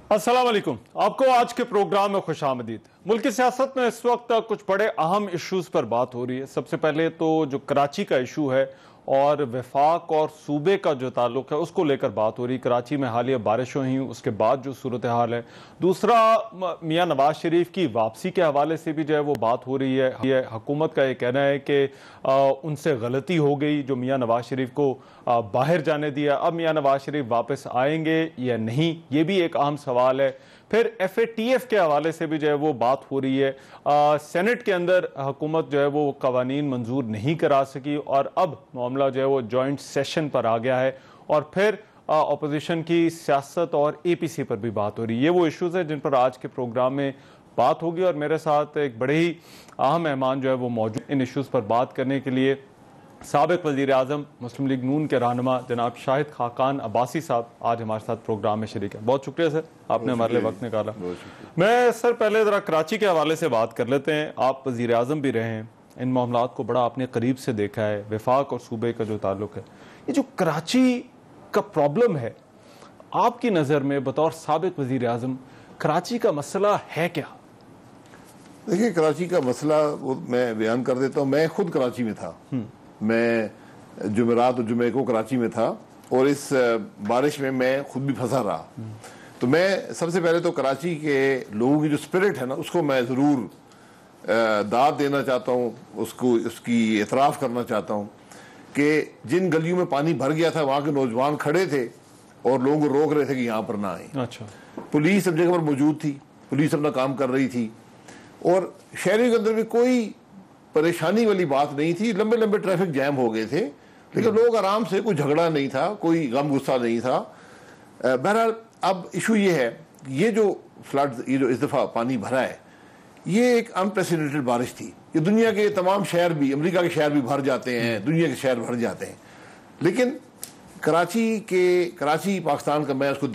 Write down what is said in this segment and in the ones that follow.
अस्सलाम वालेकुम। आपको आज के प्रोग्राम में खुशामदीद। मुल्क की सियासत में इस वक्त कुछ बड़े अहम इश्यूज पर बात हो रही है। सबसे पहले तो जो कराची का इशू है और वफाक और सूबे का जो ताल्लुक है उसको लेकर बात हो रही है। कराची में हालिया बारिशों हुई, उसके बाद जो सूरत हाल है। दूसरा, मियाँ नवाज शरीफ की वापसी के हवाले से भी जो है वो बात हो रही है। ये हुकूमत का ये कहना है कि उनसे गलती हो गई जो मियाँ नवाज शरीफ को बाहर जाने दिया। अब मियाँ नवाज शरीफ वापस आएंगे या नहीं, ये भी एक अहम सवाल है। फिर FATF के हवाले से भी जो है वो बात हो रही है। सेनेट के अंदर हुकूमत जो है वो कवानीन मंजूर नहीं करा सकी और अब मामला जो है वो जॉइंट सेशन पर आ गया है। और फिर अपोजिशन की सियासत और APC पर भी बात हो रही है। ये वो इश्यूज़ हैं जिन पर आज के प्रोग्राम में बात होगी और मेरे साथ एक बड़े ही अहम मेहमान जो है वो मौजूद इन इश्यूज़ पर बात करने के लिए। साबिक वज़ीर आज़म मुस्लिम लीग नून के रहनुमा जनाब शाहिद खाकान अब्बासी साहब आज हमारे साथ प्रोग्राम में शरीक है। बहुत शुक्रिया सर, आपने हमारे लिए वक्त निकाला। मैं सर पहले ज़रा कराची के हवाले से बात कर लेते हैं। आप वज़ीर आज़म भी रहे हैं, इन मामलात को बड़ा आपने करीब से देखा है। वफाक और सूबे का जो ताल्लुक है, ये जो कराची का प्रॉब्लम है, आपकी नज़र में बतौर साबिक वज़ीर आज़म कराची का मसला है क्या? देखिए, कराची का मसला वो मैं बयान कर देता हूँ। मैं खुद कराची में था। मैं जुमेरात और जुमे को कराची में था और इस बारिश में मैं खुद भी फंसा रहा। तो मैं सबसे पहले तो कराची के लोगों की जो स्पिरिट है ना, उसको मैं ज़रूर दाद देना चाहता हूँ, उसको उसकी एतराफ़ करना चाहता हूँ कि जिन गलियों में पानी भर गया था वहाँ के नौजवान खड़े थे और लोगों को रोक रहे थे कि यहाँ पर ना आए। अच्छा, पुलिस सब जगह पर मौजूद थी, पुलिस अपना काम कर रही थी और शहरों के अंदर भी कोई परेशानी वाली बात नहीं थी। लंबे लंबे ट्रैफिक जैम हो गए थे, लेकिन लोग आराम से, कोई झगड़ा नहीं था, कोई गम गुस्सा नहीं था। बहरहाल अब इशू ये है, ये जो फ्लड, ये जो इस दफ़ा पानी भरा है, ये एक अनप्रेसिडेंटेड बारिश थी। ये दुनिया के तमाम शहर भी, अमेरिका के शहर भी भर जाते हैं, दुनिया के शहर भर जाते हैं, लेकिन कराची पाकिस्तान का, मैं उसको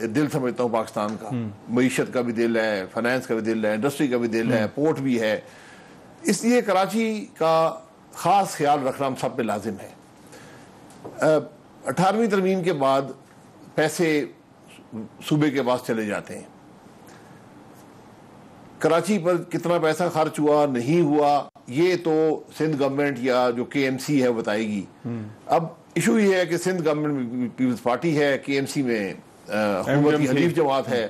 दिल समझता हूँ पाकिस्तान का। मईशत का भी दिल है, फाइनेंस का भी दिल है, इंडस्ट्री का भी दिल है, पोर्ट भी है। इसलिए कराची का ख़ास ख्याल रखना हम सब पे लाजिम है। 18वीं तरमीम के बाद पैसे सूबे के पास चले जाते हैं। कराची पर कितना पैसा खर्च हुआ नहीं हुआ ये तो सिंध गवर्नमेंट या जो KMC है बताएगी। अब इशू ये है कि सिंध गवर्नमेंट पीपल्स पार्टी है, KMC में हुकूमत की हलीफ जमात है।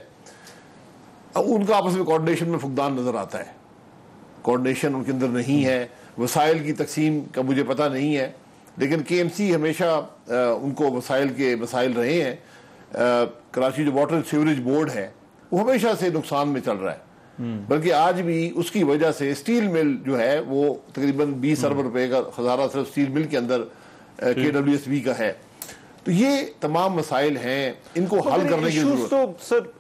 अब उनका आपस में कोऑर्डिनेशन में फुकदान नजर आता है। कोऑर्डिनेशन उनके अंदर नहीं है, वसाइल की तकसीम का मुझे पता नहीं है, लेकिन KMC हमेशा उनको वसाइल के मसाइल रहे हैं। कराची जो वाटर सीवरेज बोर्ड है वो हमेशा से नुकसान में चल रहा है, बल्कि आज भी उसकी वजह से स्टील मिल जो है वो तकरीबन 20 अरब रुपए का खजाना सिर्फ स्टील मिल के अंदर KWSB का है। तो ये तमाम मसाइल हैं, इनको हल करने की जरूरत। तो सर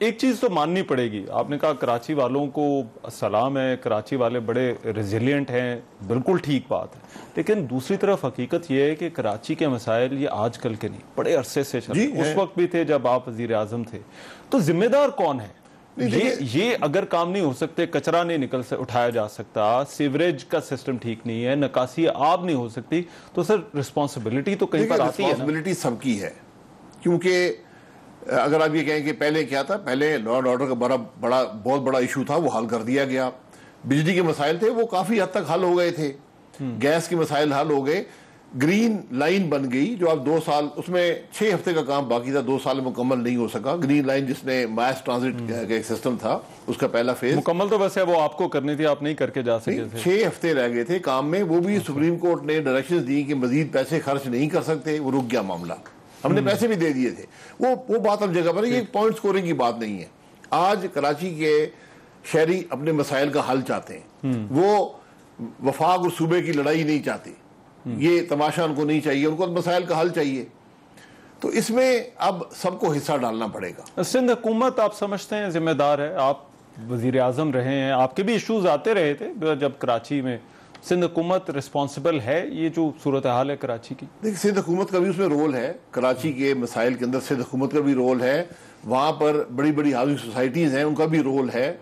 एक चीज तो माननी पड़ेगी, आपने कहा कराची वालों को सलाम है, कराची वाले बड़े रेजिलियंट हैं, बिल्कुल ठीक बात है, लेकिन दूसरी तरफ हकीकत यह है कि कराची के मसाइल ये आजकल के नहीं, बड़े अरसे से चल रहे हैं। उस वक्त भी थे जब आप वजीर आजम थे। तो जिम्मेदार कौन है? ये अगर काम नहीं हो सकते, कचरा नहीं उठाया जा सकता, सीवरेज का सिस्टम ठीक नहीं है, निकासी आब नहीं हो सकती, तो सर रिस्पॉन्सिबिलिटी तो कहीं पर आती है। रिस्पॉन्सिबिलिटी सबकी है, क्योंकि अगर आप ये कहें कि पहले क्या था, पहले लॉ एंड ऑर्डर का बहुत बड़ा इशू था, वो हल कर दिया गया। बिजली के मसाइल थे वो काफी हद तक हल हो गए थे, गैस के मसाइल हल हो गए, ग्रीन लाइन बन गई जो अब 2 साल, उसमें 6 हफ्ते का काम बाकी था, 2 साल में मुकम्मल नहीं हो सका। ग्रीन लाइन जिसने मास ट्रांजिट का एक सिस्टम था, उसका पहला फेज मुकम्मल तो वैसे वो आपको करनी थी, आप नहीं करके जा सके थे। 6 हफ्ते रह गए थे काम में, वो भी सुप्रीम कोर्ट ने डायरेक्शंस दी कि मजीद पैसे खर्च नहीं कर सकते, वो रुक गया मामला। हमने पैसे भी दे दिए थे, वो बात अब जगह पर है, ये पॉइंट स्कोरिंग की बात नहीं है। आज कराची के शहरी अपने मसाइल का हल चाहते हैं, वो वफाक और सूबे की लड़ाई नहीं चाहते, ये तमाशा उनको नहीं चाहिए, उनको मसाइल का हल चाहिए। तो इसमें अब सबको हिस्सा डालना पड़ेगा। सिंध हुकूमत आप समझते हैं जिम्मेदार है? आप वजीर आजम रहे हैं, आपके भी इश्यूज आते रहे थे जब कराची में, सिंध हुकूमत रिस्पॉन्सिबल है ये जो सूरत हाल है कराची की? देखिए, सिंध हुकूमत का भी उसमें रोल है, कराची के मसाइल के अंदर सिंध हुकूमत का भी रोल है, वहाँ पर बड़ी बड़ी हाउसिंग सोसाइटीज़ हैं उनका भी रोल है,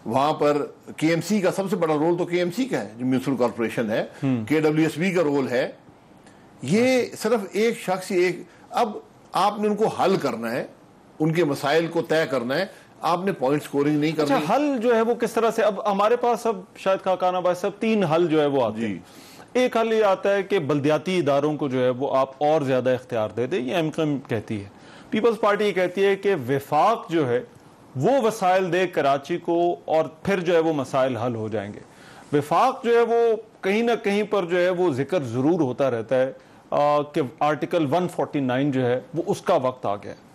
वहाँ पर KMC का सबसे बड़ा रोल तो KMC का है जो म्यूनिसिपल कॉर्पोरेशन है, KWSB का रोल है। ये सिर्फ एक शख्स, एक, अब आपने उनको हल करना है, उनके मसाइल को तय करना है, आपने पॉइंट स्कोरिंग नहीं करनी। अच्छा, हल जो है वो किस तरह से, अब हमारे पास अब शायद खाकाना भाई साहब 3 हल जो है वो आते हैं। एक हल ये आता है कि बल्दियाती इदारों को जो है वो आप और ज्यादा इख्तियार दे दें, ये एमक्यूएम कहती है। पीपल्स पार्टी ये कहती है कि वफाक जो है वो वसाइल दे कराची को और फिर जो है वो मसाइल हल हो जाएंगे। वफाक जो है वो कहीं ना कहीं पर जो है वो जिक्र जरूर होता रहता है कि आर्टिकल 149 जो है वो उसका वक्त आ गया है।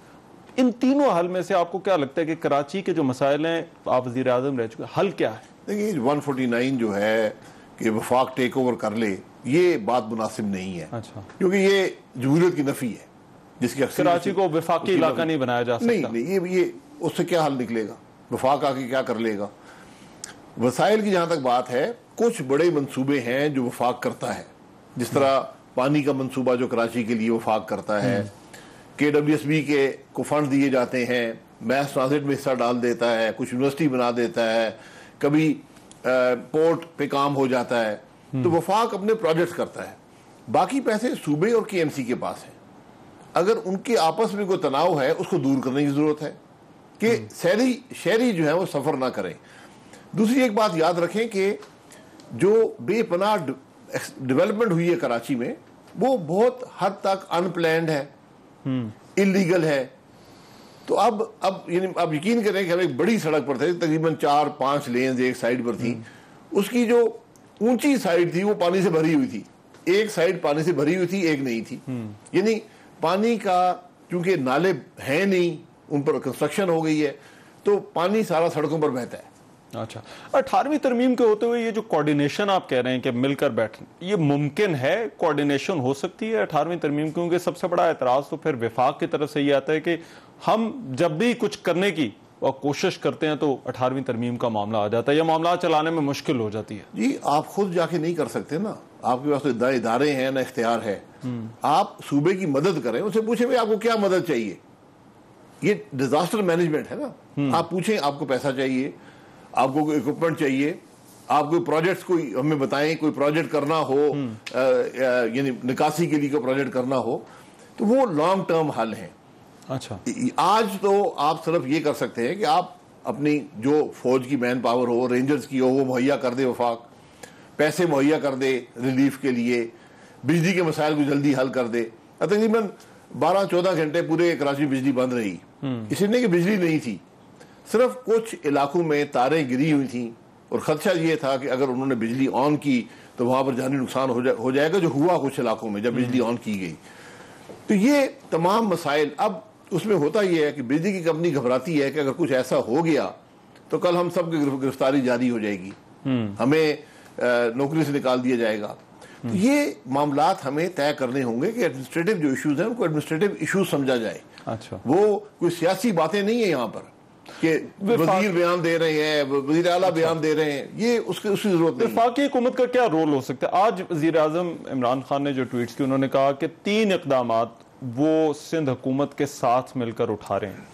इन तीनों हल में से आपको क्या लगता है कि कराची के जो मसाइल हैं, आप वज़ीर आज़म रह चुके, हल क्या है? देखिए 149 जो है कि वफाक टेक ओवर कर ले, ये बात मुनासिब नहीं है। अच्छा, क्योंकि ये जमहूरियत की नफी है, जिसकी कराची को वफाकी इलाका नहीं बनाया जा सकता। नहीं, ये उससे क्या हल निकलेगा? वफाक आके क्या कर लेगा? वसाइल की जहां तक बात है, कुछ बड़े मंसूबे हैं जो वफाक करता है, जिस तरह पानी का मंसूबा जो कराची के लिए वफाक करता है, KWSB के को फंड दिए जाते हैं, मैस ट्रांजिट में हिस्सा डाल देता है, कुछ यूनिवर्सिटी बना देता है, कभी पोर्ट पे काम हो जाता है, तो वफाक अपने प्रोजेक्ट्स करता है। बाकी पैसे सूबे और KMC के पास हैं। अगर उनके आपस में कोई तनाव है, उसको दूर करने की जरूरत है कि शहरी जो है वो सफर ना करें। दूसरी एक बात याद रखें कि जो बेपनाह डेवलपमेंट हुई है कराची में, वो बहुत हद तक अनप्लैंड है, इलीगल है। तो अब यकीन करें कि हम एक बड़ी सड़क पर थे, तकरीबन 4-5 लेन्स एक साइड पर थी, उसकी जो ऊंची साइड थी वो पानी से भरी हुई थी, एक साइड पानी से भरी हुई थी, एक नहीं थी। यानी पानी का, क्योंकि नाले हैं नहीं, उन पर कंस्ट्रक्शन हो गई है, तो पानी सारा सड़कों पर बहता है। अच्छा, 18वीं तरमीम के होते हुए ये जो कोऑर्डिनेशन आप कह रहे हैं कि मिलकर बैठना, ये मुमकिन है? कोऑर्डिनेशन हो सकती है 18वीं तरमीम? क्योंकि सबसे बड़ा एतराज तो फिर वफाक की तरफ से ये आता है कि हम जब भी कुछ करने की और कोशिश करते हैं तो 18वीं तरमीम का मामला आ जाता है, या मामला चलाने में मुश्किल हो जाती है। जी, आप खुद जाके नहीं कर सकते ना, आपके पास तो इदारे हैं ना, इख्तियार है। आप सूबे की मदद करें, उनसे पूछे भाई आपको क्या मदद चाहिए। ये डिजास्टर मैनेजमेंट है ना। आप पूछें आपको पैसा चाहिए, आपको कोई इक्विपमेंट चाहिए, आप कोई प्रोजेक्ट्स कोई हमें बताएं, कोई प्रोजेक्ट करना हो, यानी निकासी के लिए कोई प्रोजेक्ट करना हो, तो वो लॉन्ग टर्म हल है। अच्छा, आज तो आप सिर्फ ये कर सकते हैं कि आप अपनी जो फौज की मैन पावर हो, रेंजर्स की हो, वो मुहैया कर दे, वफाक पैसे मुहैया कर दे रिलीफ के लिए, बिजली के मसाइल को जल्दी हल कर दे। तकरीबन 12-14 घंटे पूरे कराची में बिजली बंद रही, इसलिए कि बिजली नहीं थी, सिर्फ कुछ इलाकों में तारें गिरी हुई थी और खदशा ये था कि अगर उन्होंने बिजली ऑन की तो वहां पर जानी नुकसान हो जाएगा, जो हुआ कुछ इलाकों में जब बिजली ऑन की गई। तो ये तमाम मसाइल, अब उसमें होता यह है कि बिजली की कंपनी घबराती है कि अगर कुछ ऐसा हो गया तो कल हम सब की गिरफ्तारी जारी हो जाएगी, हमें नौकरी से निकाल दिया जाएगा। तो ये मामलात हमें तय करने होंगे कि एडमिनिस्ट्रेटिव जो इश्यूज हैं उनको एडमिनिस्ट्रेटिव इश्यूज समझा जाए। अच्छा, वो कोई सियासी बातें नहीं है यहाँ पर कि वजीर बयान दे रहे हैं, वजीर आला बयान दे रहे हैं, ये उसकी जरूरत नहीं। वफाकी हुकूमत का क्या रोल हो सकता है? आज वजीर आजम इमरान खान ने जो ट्वीट्स की, उन्होंने कहा कि 3 इकदामात वो सिंध हुकूमत के साथ मिलकर उठा रहे हैं।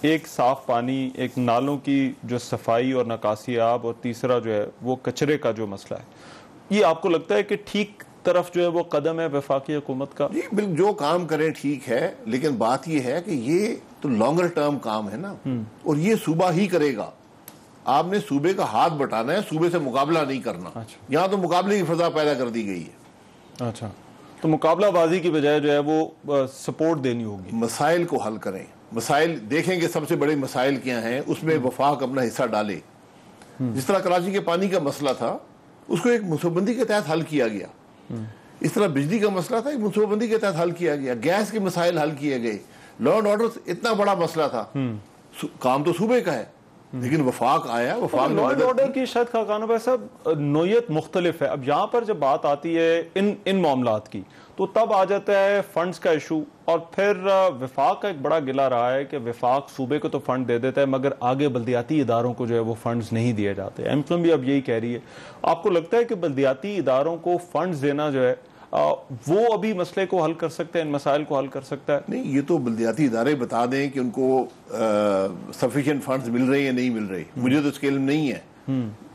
एक साफ पानी, एक नालों की जो सफाई और निकासी आब, और तीसरा जो है वो कचरे का जो मसला है। ये आपको लगता है कि ठीक तरफ जो है वो कदम है वफाकी हुकूमत का? जी बिल्कुल, जो काम करें ठीक है, लेकिन बात ये है कि ये तो लॉन्गर टर्म काम है ना, और ये सूबा ही करेगा। आपने सूबे का हाथ बटाना है, सूबे से मुकाबला नहीं करना। अच्छा, यहाँ तो मुकाबले की फजा पैदा कर दी गई है। अच्छा, तो मुकाबलाबाजी की बजाय जो है वो सपोर्ट देनी होगी। मसाइल को हल करें, मसाइल देखें कि सबसे बड़े मसाइल क्या हैं, उसमें वफाक अपना हिस्सा डाले। जिस तरह कराची के पानी का मसला था, उसको एक मनसूबबंदी के तहत हल किया गया। इस तरह बिजली का मसला था, एक मनसूबबंदी के तहत हल किया गया। गैस के मसाइल हल किए गए। लॉ एंड ऑर्डर इतना बड़ा मसला था, काम तो सूबे का है, लेकिन वफाक आया, वफाक लॉ एंड ऑर्डर की शायद खाकाना भाई साहब नोयत मुख्तलिफ है। अब यहाँ पर जब बात आती है इन मामलात की, तो तब आ जाता है फंड्स का इशू, और फिर वफाक का एक बड़ा गिला रहा है कि वफाक सूबे को तो फंड दे देता है, मगर आगे बल्दियाती इदारों को जो है वो फंड्स नहीं दिए जाते। एमक्यूएम भी अब यही कह रही है। आपको लगता है कि बल्दियाती इदारों को फंड्स देना जो है वो अभी मसले को हल कर सकते हैं, इन मसाइल को हल कर सकता है? नहीं, ये तो बल्दियाती इदारे बता दें कि उनको सफिशिएंट फंड्स मिल रहे हैं या नहीं मिल रहे, मुझे तो इसके इल्म नहीं है।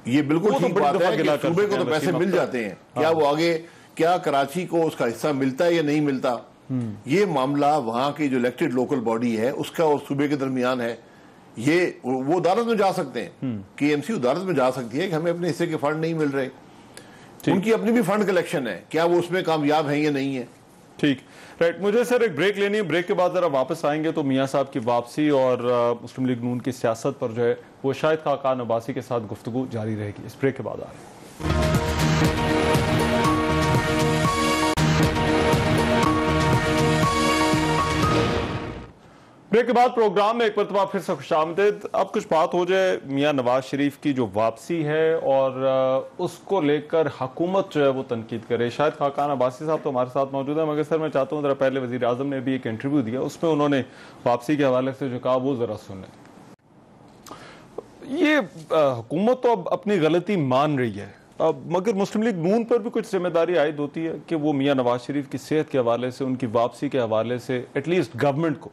ये बिल्कुल ठीक बात है कि सूबे को तो पैसे मिल जाते हैं, क्या वो आगे क्या कराची को उसका हिस्सा मिलता है या नहीं मिलता, ये मामला वहां की जो इलेक्टेड लोकल बॉडी है उसका और सूबे के दरमियान है। ये वो अदालत में जा सकते हैं, केएमसी अदालत में जा सकती है कि हमें अपने हिस्से के फंड नहीं मिल रहे। उनकी अपनी भी फंड कलेक्शन है, क्या वो उसमें कामयाब है या नहीं है। ठीक, राइट। मुझे सर एक ब्रेक लेनी है, ब्रेक के बाद जरा वापस आएंगे तो मियां साहब की वापसी और मुस्लिम लीग नून की सियासत पर जो है वो शाहिद खाकान अब्बासी के साथ गुफ्तगू जारी रहेगी। इस ब्रेक के बाद आ रहे हैं। ब्रेक के बाद प्रोग्राम में एक मरतबा फिर से खुशामदीद। अब कुछ बात हो जाए मियां नवाज शरीफ की जो वापसी है और उसको लेकर हुकूमत जो है वो तनकीद करे। शाहिद खाकान अब्बासी साहब तो हमारे साथ मौजूद है, मगर सर मैं चाहता हूँ जरा पहले वजीर आजम ने भी एक इंटरव्यू दिया, उसमें उन्होंने वापसी के हवाले से जो कहा वो जरा सुने। ये हुकूमत तो अब अपनी गलती मान रही है, मगर मुस्लिम लीग नून पर भी कुछ जिम्मेदारी आयद होती है कि वो मियां नवाज शरीफ की सेहत के हवाले से, उनकी वापसी के हवाले से एटलीस्ट गवर्नमेंट को,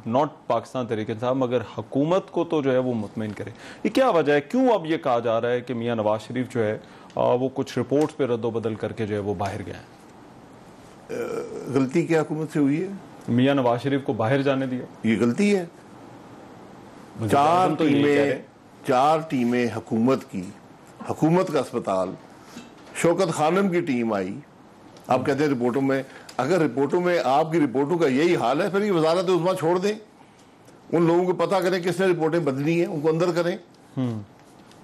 नॉट पाकिस्तान तरीके इंसाफ मगर हुकूमत को तो जो है वो मुतमईन करे। ये क्या वजह है, क्यों अब ये कहा जा रहा है कि मियां नवाज शरीफ जो है वो कुछ रिपोर्ट्स पे रद्दोबदल करके जो है वो बाहर गए हैं? गलती क्या हुकूमत से हुई है? मियां नवाज शरीफ को बाहर जाने दिया, ये गलती है। चार टीमें हुकूमत की, हुकूमत का अस्पताल, शौकत खानम की टीम आई। आप कहते हैं रिपोर्टों में, अगर रिपोर्टों में आपकी रिपोर्टों का यही हाल है फिर ये वजारत उस्मा छोड़ दें, उन लोगों को पता करें किसने रिपोर्टें बदली हैं, उनको अंदर करें।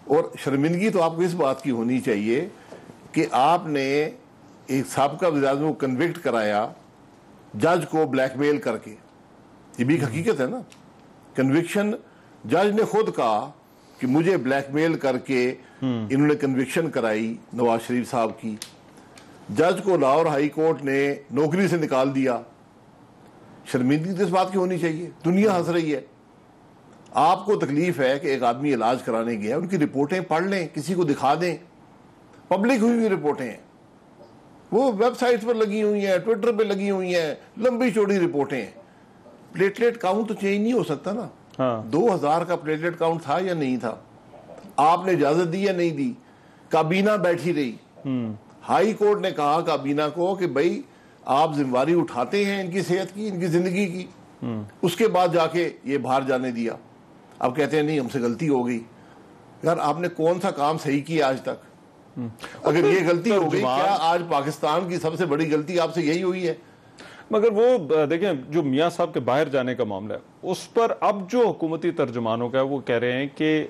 और शर्मिंदगी तो आपको इस बात की होनी चाहिए कि आपने एक साबका वज़ीर आज़म को कन्विक्ट कराया जज को ब्लैकमेल करके। ये भी एक हकीकत है ना। कन्विक्शन, जज ने खुद कहा कि मुझे ब्लैकमेल करके इन्होंने कन्विक्शन कराई नवाज शरीफ साहब की। जज को लाहौर हाई कोर्ट ने नौकरी से निकाल दिया। शर्मिंदगी तो इस बात की होनी चाहिए, दुनिया हंस रही है। आपको तकलीफ है कि एक आदमी इलाज कराने गया, उनकी रिपोर्टें पढ़ लें, किसी को दिखा दें। पब्लिक हुई रिपोर्टें हैं, वो वेबसाइट पर लगी हुई हैं, ट्विटर पे लगी हुई हैं, लंबी चौड़ी रिपोर्टें हैं। प्लेटलेट काउंट तो चेंज नहीं हो सकता ना। 2000 का प्लेटलेट काउंट था या नहीं था? आपने इजाजत दी या नहीं दी? काबीना बैठी रही। हाई कोर्ट ने कहा काबीना को कि भाई आप जिम्मेवारी उठाते हैं इनकी सेहत की, इनकी जिंदगी की। उसके बाद जाके ये बाहर जाने दिया। अब कहते हैं नहीं हमसे गलती हो गई। यार आपने कौन सा काम सही किया आज तक? अगर ये गलती हो गई, क्या आज पाकिस्तान की सबसे बड़ी गलती आपसे यही हुई है? मगर वो देखें, जो मियां साहब के बाहर जाने का मामला है उस पर अब जो हुकूमती तर्जुमानों का है वो कह रहे हैं कि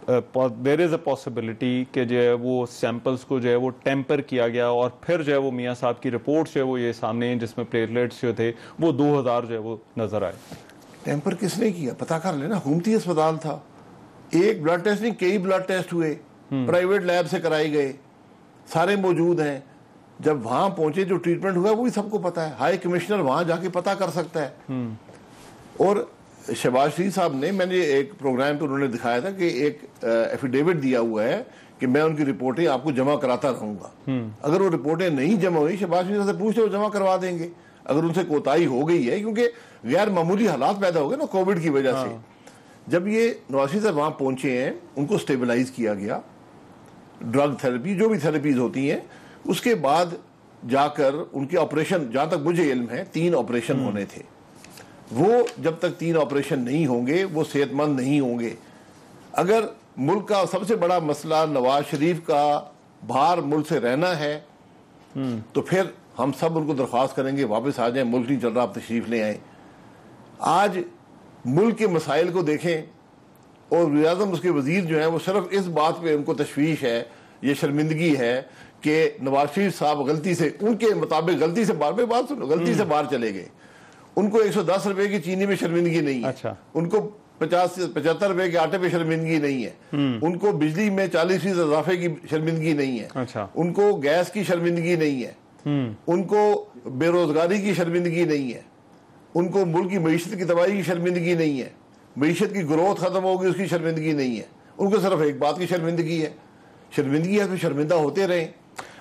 देयर इज अ पॉसिबिलिटी कि जो है वो सैंपल्स को जो है वो टेम्पर किया गया और फिर जो है वो मियां साहब की रिपोर्ट जो है वो ये सामने हैं जिसमें प्लेटलेट्स जो थे वो 2000 जो है वो नजर आए। टेम्पर किसने किया पता कर लेना। हुकूमती अस्पताल था, एक ब्लड टेस्ट नहीं कई ब्लड टेस्ट हुए, प्राइवेट लैब से कराए गए, सारे मौजूद हैं। जब वहां पहुंचे जो ट्रीटमेंट हुआ वो भी सबको पता है। हाई कमिश्नर वहां जाके पता कर सकता है। और शहबाज शरीफ साहब ने, मैंने एक प्रोग्राम पे उन्होंने दिखाया था कि एक एफिडेविट दिया हुआ है कि मैं उनकी रिपोर्टें आपको जमा कराता रहूंगा। अगर वो रिपोर्टें नहीं जमा हुई, शहबाज शरीफ से पूछते वो जमा करवा देंगे अगर उनसे कोताही हो गई है, क्योंकि गैर मामूली हालात पैदा हो गए ना कोविड की वजह से। जब ये नवाज शरीफ साहब वहां पहुंचे हैं, उनको स्टेबलाइज किया गया, ड्रग थेरेपी जो भी थेरेपीज होती हैं, उसके बाद जाकर उनके ऑपरेशन, जहां तक मुझे इल्म है 3 ऑपरेशन होने थे। वो जब तक 3 ऑपरेशन नहीं होंगे वो सेहतमंद नहीं होंगे। अगर मुल्क का सबसे बड़ा मसला नवाज शरीफ का बाहर मुल्क से रहना है तो फिर हम सब उनको दरख्वास्त करेंगे वापस आ जाएं, मुल्क नहीं चल रहा, आप तशरीफ ले आए। आज मुल्क के मसाइल को देखें और वज़ीर आज़म उसके वजीर जो हैं वो सिर्फ इस बात पे उनको तशवीश है, ये शर्मिंदगी है कि नवाज शरीफ साहब गलती से, उनके मुताबिक गलती से बाहर, बात सुनो, गलती से बाहर चले गए। उनको 110 रुपए की चीनी में शर्मिंदगी नहीं है। अच्छा। उनको 50-75 रुपए के आटे पे शर्मिंदगी नहीं है। उनको बिजली में 40% इजाफे की शर्मिंदगी नहीं है। अच्छा। उनको गैस की शर्मिंदगी नहीं है। उनको बेरोजगारी की शर्मिंदगी नहीं है। उनको मुल्क की मईशत की तबाही की शर्मिंदगी नहीं है। मईशत की ग्रोथ खत्म होगी उसकी शर्मिंदगी नहीं है। उनको सिर्फ एक बात की शर्मिंदगी है, शर्मिंदगी है तो शर्मिंदा होते रहे।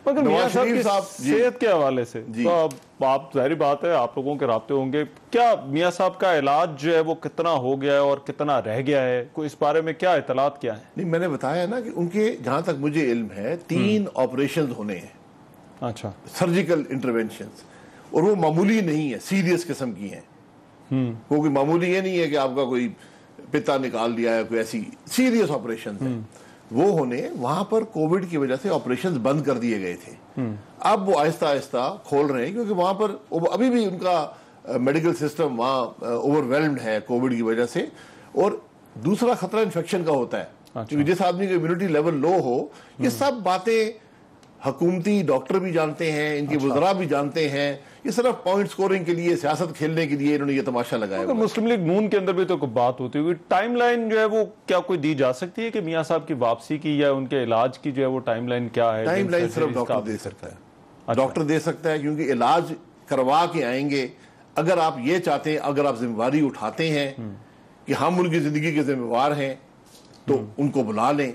मगर मियां साहब की सेहत के हवाले से तो आप जाहिर बात है आप लोगों के राब्ते होंगे, क्या मियां साहब का इलाज जो है वो कितना हो गया है और कितना रह गया है, कोई इस बारे में क्या इतलात क्या है? नहीं, मैंने बताया ना कि उनके जहां तक मुझे इल्म है 3 ऑपरेशन होने हैं। अच्छा। सर्जिकल इंटरवेंशन, और वो मामूली नहीं है, सीरियस किस्म की हैं। वो कोई मामूली ये नहीं है कि आपका कोई पिता निकाल दिया है, कोई ऐसी सीरियस ऑपरेशन है। वो होने वहां पर कोविड की वजह से ऑपरेशंस बंद कर दिए गए थे। अब वो आहिस्ता आहिस्ता खोल रहे हैं, क्योंकि वहां पर अभी भी उनका मेडिकल सिस्टम वहां ओवरवेल्म्ड है कोविड की वजह से। और दूसरा खतरा इन्फेक्शन का होता है, क्योंकि जिस आदमी का इम्यूनिटी लेवल लो हो, ये सब बातें हुकूमती डॉक्टर भी जानते हैं, इनके वज़रा भी जानते हैं। ये सिर्फ पॉइंट स्कोरिंग के लिए, सियासत खेलने के लिए इन्होंने ये तमाशा लगाया। अगर मुस्लिम लीग नून के अंदर भी तो कोई बात होती हुई टाइमलाइन जो है वो क्या कोई दी जा सकती है कि मियां साहब की वापसी की या उनके इलाज की जो है वो टाइमलाइन क्या है? टाइमलाइन सिर्फ डॉक्टर दे सकता है। डॉक्टर दे सकता है, क्योंकि इलाज करवा के आएंगे। अगर आप ये चाहते हैं, अगर आप जिम्मेवारी उठाते हैं कि हम उनकी जिंदगी के जिम्मेवार हैं, तो उनको बुला लें।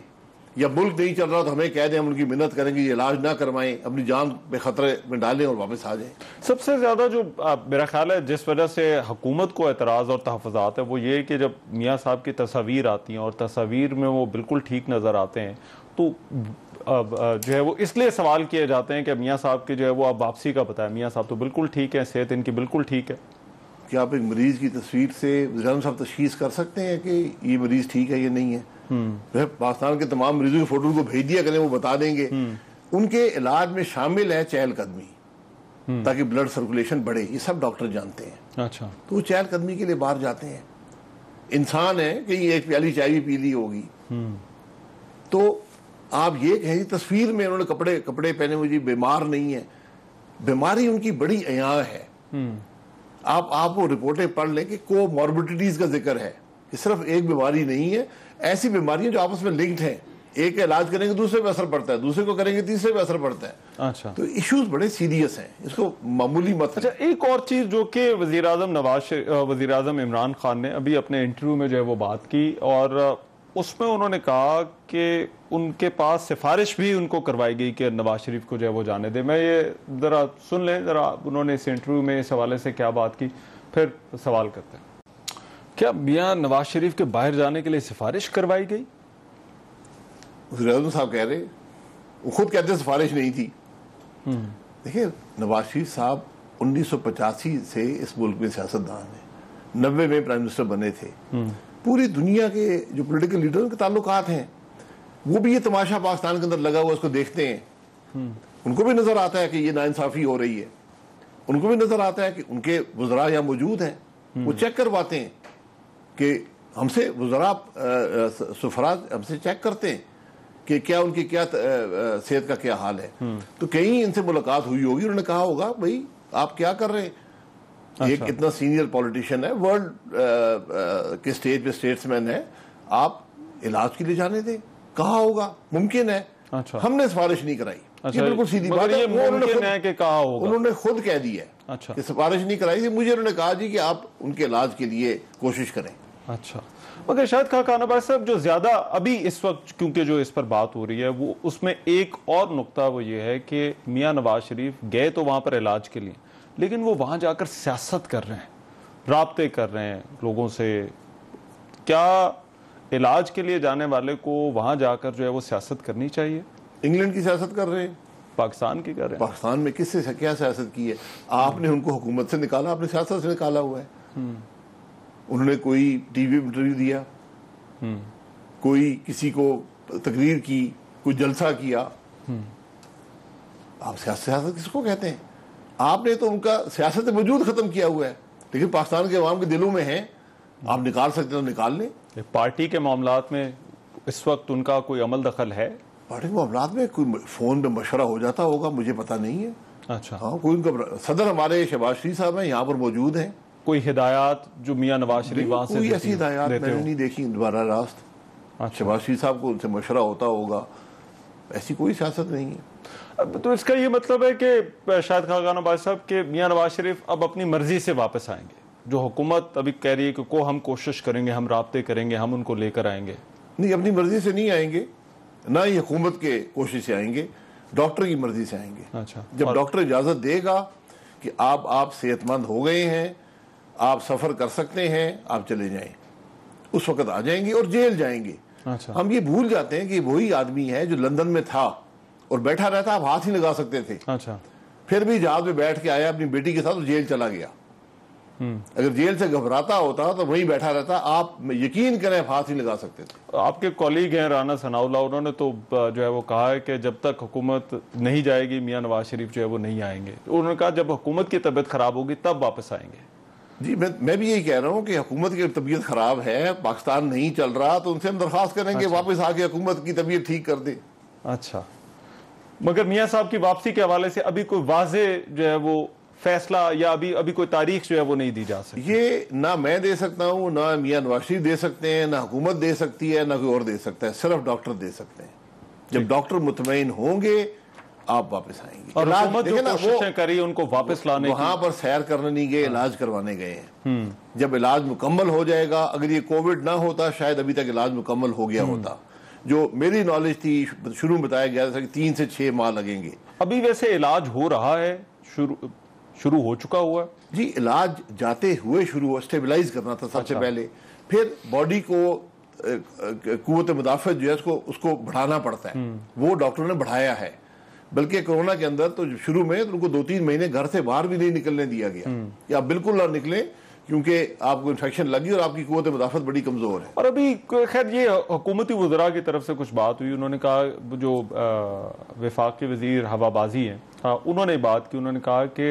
या मुल्क नहीं चल रहा तो हमें कह दें, हम उनकी मिन्नत करेंगे, ये इलाज ना करवाएं, अपनी जान पे खतरे में डालें और वापस आ जाएं। सबसे ज्यादा जो मेरा ख्याल है जिस वजह से हुकूमत को एतराज़ और तहफ़्फ़ुज़ात है वो ये कि जब मियाँ साहब की तस्वीर आती हैं और तस्वीर में वो बिल्कुल ठीक नज़र आते हैं, तो जो है वो इसलिए सवाल किए जाते हैं कि मियाँ साहब की जो है वो आप वापसी का बताएं। मियाँ साहब तो बिल्कुल ठीक है, सेहत इनकी बिल्कुल ठीक है। क्या आप एक मरीज की तस्वीर से वज़ीर साहब तशखीस कर सकते हैं कि ये मरीज ठीक है, ये नहीं है? पाकिस्तान के तमाम मरीजों की फोटो को भेज दिया करें, वो बता देंगे। उनके इलाज में शामिल है चहलकदमी, ताकि ब्लड सर्कुलेशन बढ़े। ये सब डॉक्टर जानते हैं। अच्छा, तो वो चहलकदमी के लिए बाहर जाते हैं। इंसान है कि ये एक प्याली चाय भी पी ली होगी। तो आप ये कहें तस्वीर में उन्होंने कपड़े पहने हुए, बीमार नहीं है। बीमारी उनकी बड़ी अया है। आप वो रिपोर्टें पढ़ लें कि कोमॉर्बिडिटीज का जिक्र है कि सिर्फ एक बीमारी नहीं है, ऐसी बीमारियां जो आपस में लिंक्ड हैं। एक का इलाज करेंगे दूसरे पे असर पड़ता है, दूसरे को करेंगे तीसरे पे असर पड़ता है। अच्छा, तो इश्यूज बड़े सीरियस हैं, इसको मामूली मत। अच्छा, एक और चीज जो कि वजीर आजम इमरान खान ने अभी अपने इंटरव्यू में जो है वो बात की, और उसमें उन्होंने कहा कि उनके पास सिफारिश भी उनको करवाई गई कि नवाज शरीफ को जो है वो जाने दे। मैं ये जरा सुन लें जरा उन्होंने इस इंटरव्यू में इस हवाले से क्या बात की, फिर सवाल करते हैं। क्या मियां नवाज शरीफ के बाहर जाने के लिए सिफारिश करवाई गई? वज़ीर आज़म साहब कह रहे, वो खुद कहते सिफारिश नहीं थी। देखिए, नवाज शरीफ साहब 1985 से इस मुल्क में सियासतदान है, 90 में प्राइम मिनिस्टर बने थे। पूरी दुनिया के जो पॉलिटिकल लीडर के ताल्लुकात हैं, वो भी ये तमाशा पाकिस्तान के अंदर लगा हुआ उसको देखते हैं। उनको भी नजर आता है कि ये नाइंसाफी हो रही है। उनको भी नजर आता है कि उनके वज़रा यहाँ मौजूद हैं, वो चेक करवाते हैं कि हमसे वज़रा सुफराज हमसे चेक करते हैं कि क्या उनकी क्या सेहत का क्या हाल है। तो कहीं इनसे मुलाकात हुई होगी, उन्होंने कहा होगा भाई आप क्या कर रहे हैं। एक इतना सीनियर पॉलिटिशियन है, वर्ल्ड के स्टेज पे स्टेट्समैन है, आप इलाज के लिए जाने दें। कहा होगा, मुमकिन है। अच्छा, हमने सिफारिश नहीं कराई। अच्छा, ये बिल्कुल सीधी बात है। उन्होंने खुद कह दिया है। अच्छा, कि सिफारिश नहीं कराई थी। मुझे उन्होंने कहा जी कि आप उनके इलाज के लिए कोशिश करें। अच्छा, मगर शायद खान अब्बास साहब जो ज्यादा अभी इस वक्त क्योंकि जो इस पर बात हो रही है वो उसमें एक और नुक्ता वो ये है कि मियां नवाज शरीफ गए तो वहां पर इलाज के लिए, लेकिन वो वहां जाकर सियासत कर रहे हैं, राब्ते कर रहे हैं लोगों से। क्या इलाज के लिए जाने वाले को वहां जाकर जो है वो सियासत करनी चाहिए? इंग्लैंड की सियासत कर रहे हैं, पाकिस्तान की कर रहे हैं। पाकिस्तान में किससे क्या सियासत की है? आपने उनको हुकूमत से निकाला, आपने सियासत से निकाला हुआ है। उन्होंने कोई टीवी इंटरव्यू दिया, कोई किसी को तकरीर की, कोई जलसा किया। आप सियासत किसको कहते हैं? आपने तो उनका सियासत वजूद खत्म किया हुआ है, लेकिन पाकिस्तान के अवाम के दिलों में है। आप निकाल सकते हो, निकाल लें। पार्टी के मामलात में इस वक्त उनका कोई अमल दखल है? पार्टी के मामलात में कोई फोन पे मशवरा हो जाता होगा, मुझे पता नहीं है। अच्छा, हाँ, कोई उनका सदर हमारे शहबाज शरीफ साहब हैं, यहाँ पर मौजूद हैं। कोई हिदायत जो मियां नवाज शरीफ वहां से कोई ऐसी हिदायत मैंने नहीं देखी दोबारा रास्त। अच्छा, शहबाज शरीफ साहब को उनसे मशवरा होता होगा, ऐसी कोई सियासत नहीं है। अब तो इसका ये मतलब है कि शायद खान अब्बास साहब के मियां नवाज शरीफ अब अपनी मर्जी से वापस आएंगे। जो हुकूमत अभी कह रही है कि हम कोशिश करेंगे, हम राब्ते करेंगे, हम उनको लेकर आएंगे। नहीं, अपनी मर्जी से नहीं आएंगे, ना ही हुकूमत के कोशिश से आएंगे, डॉक्टर की मर्जी से आएंगे। अच्छा, जब डॉक्टर इजाजत देगा कि आप सेहतमंद हो गए हैं, आप सफर कर सकते हैं, आप चले जाएं, उस वक्त आ जाएंगे और जेल जाएंगे। अच्छा, हम ये भूल जाते हैं कि वही आदमी है जो लंदन में था और बैठा रहता, आप हाथ ही लगा सकते थे। अच्छा, फिर भी जहाज में बैठ के आया अपनी बेटी के साथ और जेल चला गया। अगर जेल से घबराता होता तो वहीं बैठा रहता, आप यकीन करें फांसी लगा सकते थे। आपके कॉलीग हैं राना सनाउल्लाह, उन्होंने तो जो है वो कहा है कि जब तक हुकूमत नहीं जाएगी मियां नवाज शरीफ जो है वो नहीं आएंगे। उन्होंने कहा जब हुकूमत की तबीयत खराब होगी तब वापस आएंगे। जी मैं भी यही कह रहा हूँ कि हुकूमत की तबीयत खराब है, पाकिस्तान नहीं चल रहा, तो उनसे हम दरख्वास्त करेंगे वापस आके हुकूमत की तबीयत ठीक कर दे। अच्छा, मगर मियां साहब की वापसी के हवाले से अभी कोई वाजे जो है वो फैसला या अभी कोई तारीख जो है वो नहीं दी जा सकती। ये ना मैं दे सकता हूँ, ना मियां नवाज शरीफ दे सकते हैं, ना हुकूमत दे सकती है, ना कोई और दे सकता है, सिर्फ डॉक्टर दे सकते हैं। जब डॉक्टर मुतमईन होंगे आप वापस आएंगे। और हुकूमत जो कोशिशें करी उनको वापस लाने की, वहां पर सैर करने नहीं गए, इलाज करवाने गए हैं। जब इलाज मुकम्मल हो जाएगा, अगर ये कोविड ना होता शायद अभी तक इलाज मुकम्मल हो गया होता। जो मेरी नॉलेज थी, शुरू में बताया गया था कि 3 से 6 माह लगेंगे। अभी वैसे इलाज हो रहा है, शुरू हो चुका हुआ? जी इलाज जाते हुए शुरू हो, स्टेबलाइज करना था सबसे पहले, फिर बॉडी को कुव्वत मुदाफ़त जो है उसको बढ़ाना पड़ता है। वो डॉक्टरों ने बढ़ाया है। बल्कि कोरोना के अंदर तो शुरू में तो उनको 2-3 महीने घर से बाहर भी नहीं निकलने दिया गया कि आप बिल्कुल ना निकलें, क्योंकि आपको इन्फेक्शन लगी और आपकी कुव्वत मुदाफ़त बड़ी कमजोर है। और अभी खैर ये हुकूमती वज़रा की तरफ से कुछ बात हुई, उन्होंने कहा, जो वफाक के वज़ीर हवाबाजी हैं, हाँ, उन्होंने बात की, उन्होंने कहा कि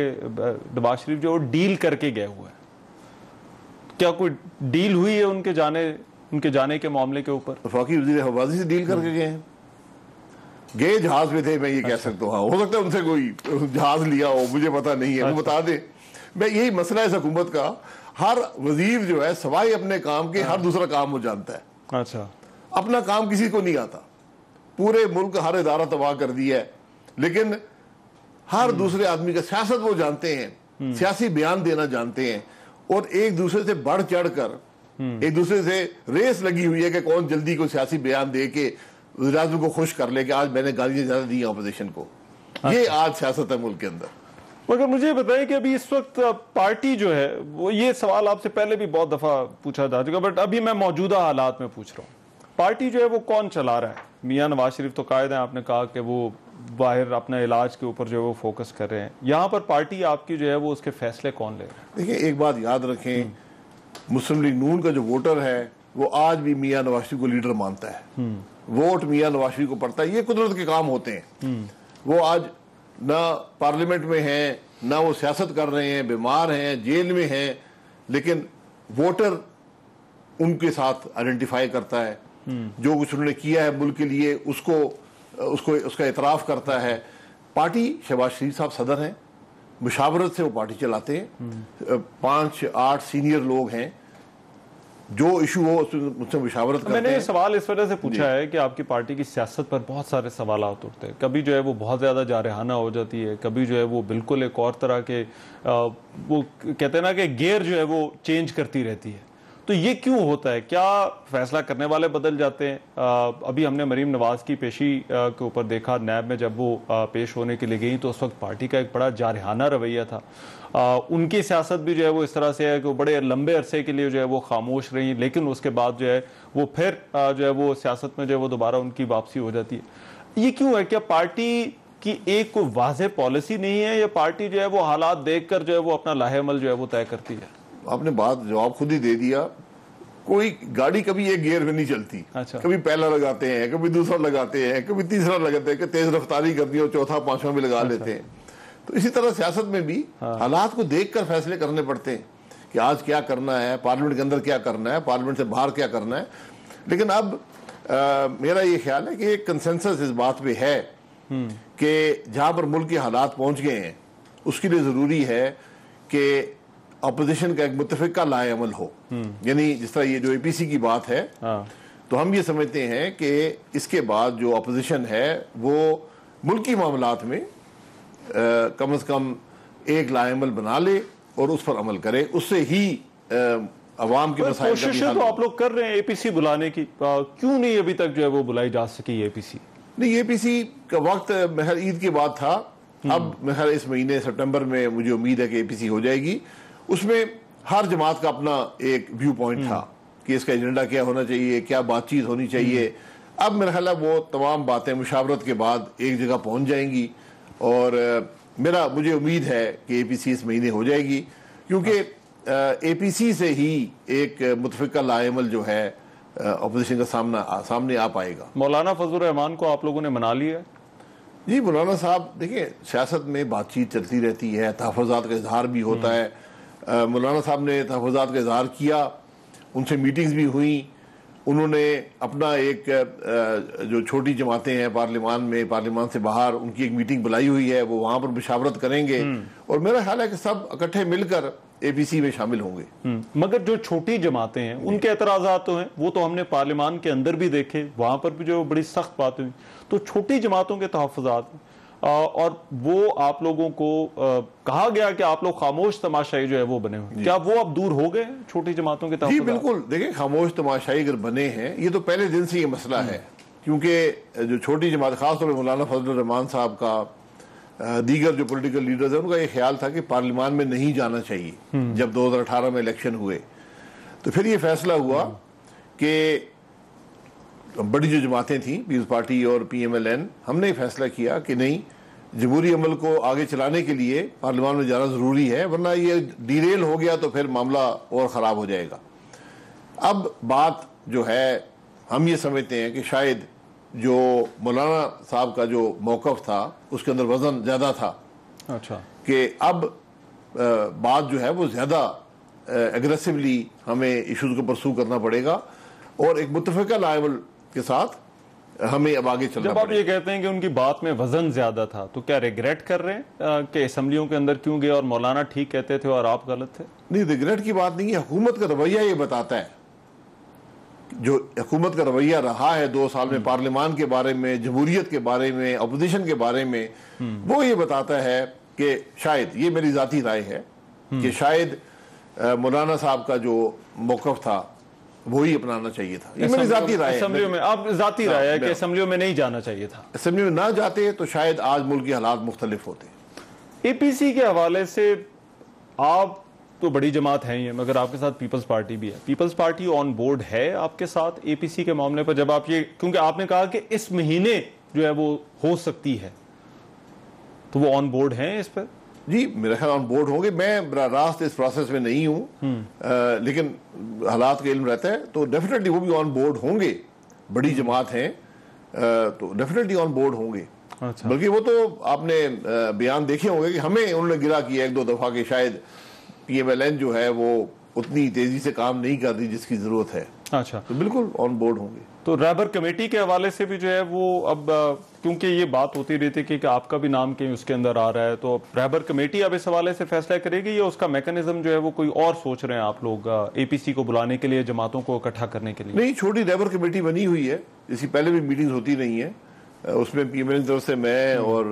नवाज शरीफ जो डील करके गए हुए हैं। क्या कोई डील हुई है उनके जाने के मामले के ऊपर? वफाकी वज़ीर हवाबाजी से डील करके गए हैं, गए जहाज में थे, मैं ये कह सकता हूँ। हाँ, हो सकता है उनसे कोई जहाज लिया हो, मुझे पता नहीं है, वो बता दे। मैं यही मसला है इस हुकूमत का, हर वजीर जो है सवाई अपने काम के हर दूसरा काम वो जानता है। अच्छा, अपना काम किसी को नहीं आता। पूरे मुल्क हर इदारा तबाह कर दिया है, लेकिन हर दूसरे आदमी का सियासत वो जानते हैं, सियासी बयान देना जानते हैं, और एक दूसरे से बढ़ चढ़ कर एक दूसरे से रेस लगी हुई है कि कौन जल्दी को सियासी बयान दे के वज़ीर आज़म को खुश कर ले कि आज मैंने गालियां ज्यादा दी अपोजिशन को। ये आज सियासत है मुल्क के अंदर। मगर मुझे बताएं कि अभी इस वक्त पार्टी जो है वो, ये सवाल आपसे पहले भी बहुत दफा पूछा जा चुका, बट अभी मैं मौजूदा हालात में पूछ रहा हूँ, पार्टी जो है वो कौन चला रहा है? मियां नवाज शरीफ तो कायद हैं, आपने कहा कि वो बाहर अपना इलाज के ऊपर जो है वो फोकस कर रहे हैं। यहाँ पर पार्टी आपकी जो है वो उसके फैसले कौन ले रहा है? देखिए एक बात याद रखें, मुस्लिम लीग नून का जो वोटर है वो आज भी मियां नवाज शरीफ को लीडर मानता है। वोट मियां नवाज शरीफ को पड़ता है। ये कुदरत के काम होते हैं। वो आज ना पार्लियामेंट में हैं, ना वो सियासत कर रहे हैं, बीमार हैं, जेल में हैं, लेकिन वोटर उनके साथ आइडेंटिफाई करता है। जो कुछ उन्होंने किया है मुल्क के लिए उसका इतराफ करता है। पार्टी, शहबाज शरीफ साहब सदर हैं, मुशावरत से वो पार्टी चलाते हैं। 5-8 सीनियर लोग हैं, जो इशू हो उससे मुशावरत करते हैं। मैंने ये सवाल इस वजह से पूछा है कि आपकी पार्टी की सियासत पर बहुत सारे सवाल उठते हैं। कभी जो है वो बहुत ज़्यादा जारहाना हो जाती है, कभी जो है वो बिल्कुल एक और तरह के वो कहते हैं ना कि गियर जो है वो चेंज करती रहती है। तो ये क्यों होता है? क्या फैसला करने वाले बदल जाते हैं? अभी हमने मरीम नवाज की पेशी के ऊपर देखा, नैब में जब वो पेश होने के लिए गई तो उस वक्त पार्टी का एक बड़ा जारहाना रवैया था। उनकी सियासत भी जो है वो इस तरह से है कि वो बड़े लंबे अरसे के लिए जो है वो खामोश रही, लेकिन उसके बाद जो है वो फिर जो है वो सियासत में जो है वो दोबारा उनकी वापसी हो जाती है। ये क्यों है? क्या पार्टी की एक कोई वाज़ेह पॉलिसी नहीं है, या पार्टी जो है वो हालात देखकर जो है वो अपना लाहेमल जो है वो तय करती है? आपने बात जवाब खुद ही दे दिया। कोई गाड़ी कभी एक गियर में नहीं चलती। अच्छा। कभी पहला लगाते हैं, कभी दूसरा लगाते हैं, कभी तीसरा लगाते हैं, कि तेज रफ्तारी करनी हो चौथा पांचवा भी लगा लेते हैं। तो इसी तरह सियासत में भी हालात को देखकर फैसले करने पड़ते हैं कि आज क्या करना है, पार्लियामेंट के अंदर क्या करना है, पार्लियामेंट से बाहर क्या करना है। लेकिन अब मेरा ये ख्याल है कि एक कंसेंसस इस बात पे है कि जहां पर मुल्क के हालात पहुंच गए हैं उसके लिए जरूरी है कि अपोजिशन का एक मुत्तफिका लाएअमल हो। यानी जिस तरह ये जो एपीसी की बात है, तो हम ये समझते हैं कि इसके बाद जो अपोजिशन है वो मुल्की मामलात में कम से कम एक लाएअमल बना ले और उस पर अमल करे। उससे ही अवाम की मसाइल का कोशिशें तो आप लोग कर रहे हैं एपीसी बुलाने की, क्यों नहीं अभी तक जो है वो बुलाई जा सकी एपीसी? नहीं, एपीसी का वक्त महर ईद के बाद था। अब महर इस महीने सितंबर में मुझे उम्मीद है कि एपीसी हो जाएगी। उसमें हर जमात का अपना एक व्यू पॉइंट था कि इसका एजेंडा क्या होना चाहिए, क्या बातचीत होनी चाहिए। अब मेरा ख्याल है वो तमाम बातें मुशावरत के बाद एक जगह पहुंच जाएंगी और मुझे उम्मीद है कि एपीसी इस महीने हो जाएगी, क्योंकि एपीसी से ही एक मुतफिका लाएमल जो है अपोजिशन का सामने आ पाएगा। मौलाना फजलुर रहमान को आप लोगों ने मना लिया है? जी, मौलाना साहब देखिए, सियासत में बातचीत चलती रहती है, तहफ़्फ़ुज़ात का इजहार भी होता है। मौलाना साहब ने तहफ़्फ़ुज़ात का इजहार किया, उनसे मीटिंग्स भी हुई। उन्होंने अपना एक जो छोटी जमातें हैं पार्लियामान से बाहर, उनकी एक मीटिंग बुलाई हुई है, वो वहाँ पर मुशावरत करेंगे और मेरा ख्याल है कि सब इकट्ठे मिलकर एपीसी में शामिल होंगे। मगर जो छोटी जमातें हैं उनके एतराज़ात तो हैं, वो तो हमने पार्लियामान के अंदर भी देखे, वहां पर भी जो बड़ी सख्त बातें हुई। तो छोटी जमातों के तहफ़्फ़ुज़ात और वो आप लोगों को कहा गया कि आप लोग खामोश तमाशाई जो है वो बने हुए, क्या वो अब दूर हो गए छोटी जमातों के तहफ़्फ़ुज़ात? जी बिल्कुल, देखिए खामोश तमाशाई अगर बने हैं, ये तो पहले दिन से ये मसला है, क्योंकि जो छोटी जमात, खासतौर पर मौलाना फजलुर रहमान साहब का, दीगर जो पॉलिटिकल लीडर्स हैं, उनका ये ख्याल था कि पार्लियामान में नहीं जाना चाहिए। जब 2018 में इलेक्शन हुए तो फिर ये फैसला हुआ कि बड़ी जो जमातें थी, पीपल्स पार्टी और PMLN, हमने ये फैसला किया कि नहीं, जमहूरी अमल को आगे चलाने के लिए पार्लियामान में जाना ज़रूरी है, वरना ये डिरेल हो गया तो फिर मामला और ख़राब हो जाएगा। अब बात जो है, हम ये समझते हैं कि शायद जो मौलाना साहब का जो मौक़िफ़ था उसके अंदर वज़न ज़्यादा था। अच्छा, कि अब बात जो है वो ज़्यादा एग्रेसिवली हमें इशूज़ को परसू करना पड़ेगा और एक मुत्तफ़िका लाएमल के साथ हमें अब आगे चलना पड़ेगा। जब आप ये कहते हैं कि उनकी बात में वज़न ज़्यादा था, तो क्या रिग्रेट कर रहे हैं कि असम्बलियों के अंदर क्यों गए और मौलाना ठीक कहते थे और आप गलत थे? नहीं, रिग्रेट की बात नहीं है, हुकूमत का रवैया ये बताता है। जो हुकूमत का रवैया रहा है 2 साल में पार्लियामान के बारे में, जमहूरियत के बारे में, अपोजिशन के बारे में, वो ये बताता है कि शायद, ये मेरी ज़ाती राय है कि शायद मौलाना साहब का जो मौक़िफ़ था वो ही अपनाना चाहिए था। ये मेरी ज़ाती राय है। असेंबलियों में आप ज़ाती राय है कि असेंबलियों में नहीं जाना चाहिए था। असेंबली में ना जाते तो शायद आज मुल्क के हालात मुख्तलिफ होते। एपीसी के हवाले से आप तो बड़ी जमात है ही, मगर आपके साथ पीपल्स पार्टी भी है। पीपल्स पार्टी ऑन बोर्ड है आपके साथ एपीसी के मामले पर? जब आप ये, क्योंकि आपने कहा कि इस महीने जो है वो हो सकती है, तो वो ऑन बोर्ड हैं इस पर? जी, मेरा ख्याल ऑन बोर्ड होंगे। मैं रास्त इस प्रोसेस में नहीं हूँ, लेकिन हालात का इल्म रहता है तो डेफिनेटली वो भी ऑन बोर्ड होंगे। बड़ी जमात हैं तो डेफिनेटली ऑन बोर्ड होंगे। अच्छा। बल्कि वो तो आपने बयान देखे होंगे कि हमें उन्होंने गिरा किया 1-2 दफा कि शायद PMLN जो है वो उतनी तेजी से काम नहीं कर रही जिसकी जरूरत है। अच्छा, तो बिल्कुल ऑन बोर्ड होंगे। तो रहबर कमेटी के हवाले से भी जो है वो अब, क्योंकि ये बात होती रहती है कि आपका भी नाम कहीं उसके अंदर आ रहा है, तो रहबर कमेटी अब इस हवाले से फैसला करेगी या उसका मैकेनिज्म जो है वो कोई और सोच रहे हैं आप लोग एपीसी को बुलाने के लिए, जमातों को इकट्ठा करने के लिए? नहीं, छोटी रहबर कमेटी बनी हुई है, इसकी पहले भी मीटिंग होती रही है। उसमें PMLN की तरफ से मैं और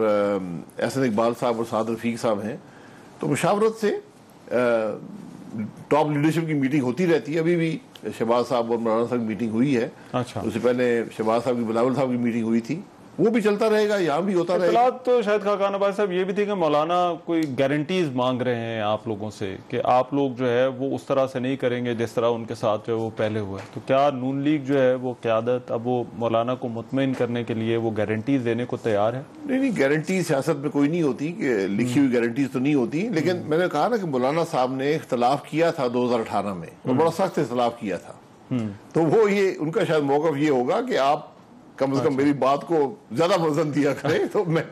एहसन इकबाल साहब और साद रफीक साहब हैं, तो मुशावरत से टॉप लीडरशिप की मीटिंग होती रहती है। अभी भी शहबाज साहब और मौलाना साहब की मीटिंग हुई है। अच्छा, उससे पहले शहबाज साहब की, बिलावल साहब की मीटिंग हुई थी, वो भी चलता रहेगा, यहाँ भी होता रहेगा। तो शायद खाकान अब्बास साहब ये भी थी कि मौलाना कोई गारंटीज मांग रहे हैं आप लोगों से कि आप लोग जो है वो उस तरह से नहीं करेंगे जिस तरह उनके साथ जो है वो पहले हुआ है। तो क्या नून लीग जो है वो क़यादत अब वो मौलाना को मुतमईन करने के लिए वो गारंटीज देने को तैयार है? नहीं, गारंटी सियासत में कोई नहीं होती, कि लिखी हुई गारंटीज तो नहीं होती। लेकिन मैंने कहा ना कि मौलाना साहब ने इख्तलाफ किया था 2018 में, और बड़ा सख्त इख्तलाफ किया था। तो वो ये उनका शायद मौक़िफ़ ये होगा कि आप कम से कम मेरी बात को ज्यादा वजन दिया करें, तो मैं,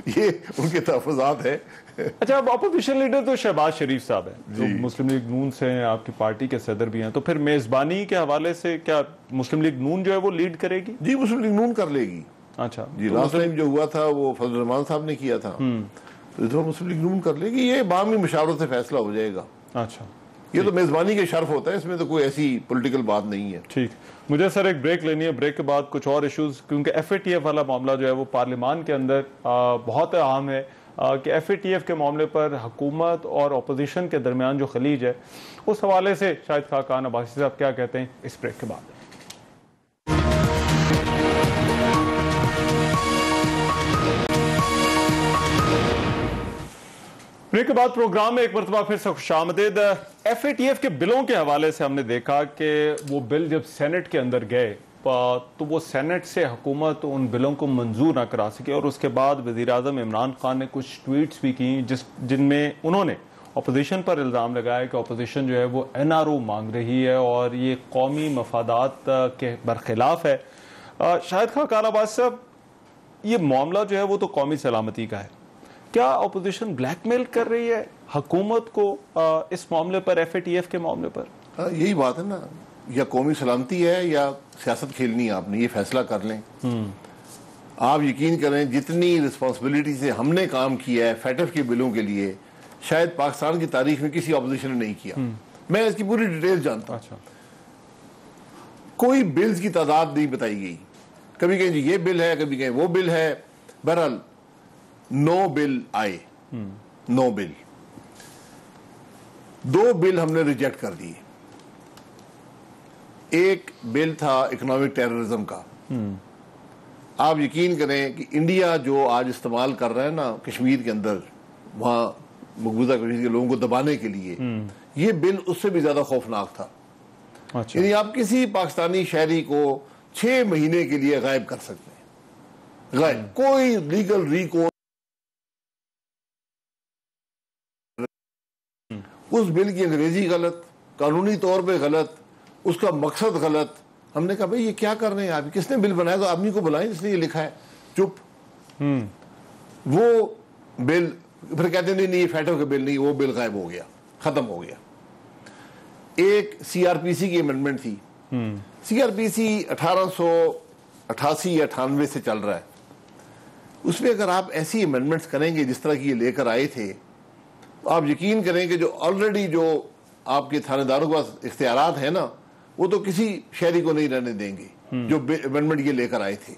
ये उनके तहफ़्फ़ुज़ात है। अच्छा, अब अपोजिशन लीडर तो शहबाज शरीफ साहब है, जो मुस्लिम लीग नून से हैं, आपकी पार्टी के सदर भी हैं, तो फिर मेजबानी के हवाले से क्या मुस्लिम लीग नून जो है वो लीड करेगी? जी, मुस्लिम लीग नून कर लेगी। अच्छा जी, लास्ट टाइम जो हुआ था वो फजलुर रहमान साहब ने किया था, तो इस बार मुस्लिम लीग नून कर लेगी। ये बामी मुशावरत से फैसला हो जाएगा। अच्छा, ये तो मेजबानी के शर्फ होता है, इसमें तो कोई ऐसी पॉलिटिकल बात नहीं है। ठीक, मुझे सर एक ब्रेक लेनी है, ब्रेक के बाद कुछ और इश्यूज, क्योंकि FATF वाला मामला जो है वो पार्लियामान के अंदर बहुत अहम है कि FATF के मामले पर हुकूमत और अपोजिशन के दरमियान जो खलीज है, उस हवाले से शायद खाकान अब्बासी साहब क्या कहते हैं इस ब्रेक के बाद। ब्रेक के बाद प्रोग्राम में एक मरतबा फिर से खुशामदीद। FATF के बिलों के हवाले से हमने देखा कि वो बिल जब सेनेट के अंदर गए तो वो सेनेट से हुकूमत उन बिलों को मंजूर ना करा सके। और उसके बाद वज़ीर-ए-आज़म इमरान खान ने कुछ ट्वीट्स भी की जिनमें उन्होंने अपोजिशन पर इल्ज़ाम लगाया कि अपोजिशन जो है वो NRO मांग रही है और ये कौमी मफादात के बरखिलाफ है। शाहिद खान कालाबाज साहब, ये मामला जो है वो तो कौमी सलामती का है, क्या अपोजिशन ब्लैकमेल कर रही है हुकूमत को इस मामले पर, FATF के मामले पर? यही बात है ना, या कौमी सलामती है या सियासत खेलनी है, आपने ये फैसला कर लें। आप यकीन करें जितनी रिस्पॉन्सिबिलिटी से हमने काम किया है FATF के बिलों के लिए, शायद पाकिस्तान की तारीख में किसी ऑपोजिशन ने नहीं किया। मैं इसकी पूरी डिटेल जानता हूं। अच्छा। कोई बिल्स की तादाद नहीं बताई गई, कभी कहीं जी ये बिल है, कभी कहीं वो बिल है। बहरहाल 9 बिल आए, 9 बिल, 2 बिल हमने रिजेक्ट कर दिए। एक बिल था इकोनॉमिक टेररिज्म का। आप यकीन करें कि इंडिया जो आज इस्तेमाल कर रहा है ना कश्मीर के अंदर, वहां मकबूजा कश्मीर के लोगों को दबाने के लिए, ये बिल उससे भी ज्यादा खौफनाक था। अच्छा। यानी आप किसी पाकिस्तानी शहरी को 6 महीने के लिए गायब कर सकते हैं, गायब, कोई लीगल रिको। उस बिल की अंग्रेजी गलत, कानूनी तौर पे गलत, उसका मकसद गलत। हमने कहा भाई ये क्या कर रहे हैं आप, किसने बिल बनाया? तो आदमी को बुलाएं जिसने ये लिखा है। चुप। वो बिल फिर कहते नहीं FATF का बिल नहीं, वो बिल गायब हो गया, खत्म हो गया। एक CRPC की अमेंडमेंट थी। CRPC 1888 या 98 से चल रहा है। उसमें अगर आप ऐसी अमेंडमेंट्स करेंगे जिस तरह की ये लेकर आए थे, आप यकीन करें कि जो ऑलरेडी जो आपके थानेदारों के पास इख्तियारात है ना, वो तो किसी शहरी को नहीं रहने देंगे। जो अमेंडमेंट ये लेकर आए थे,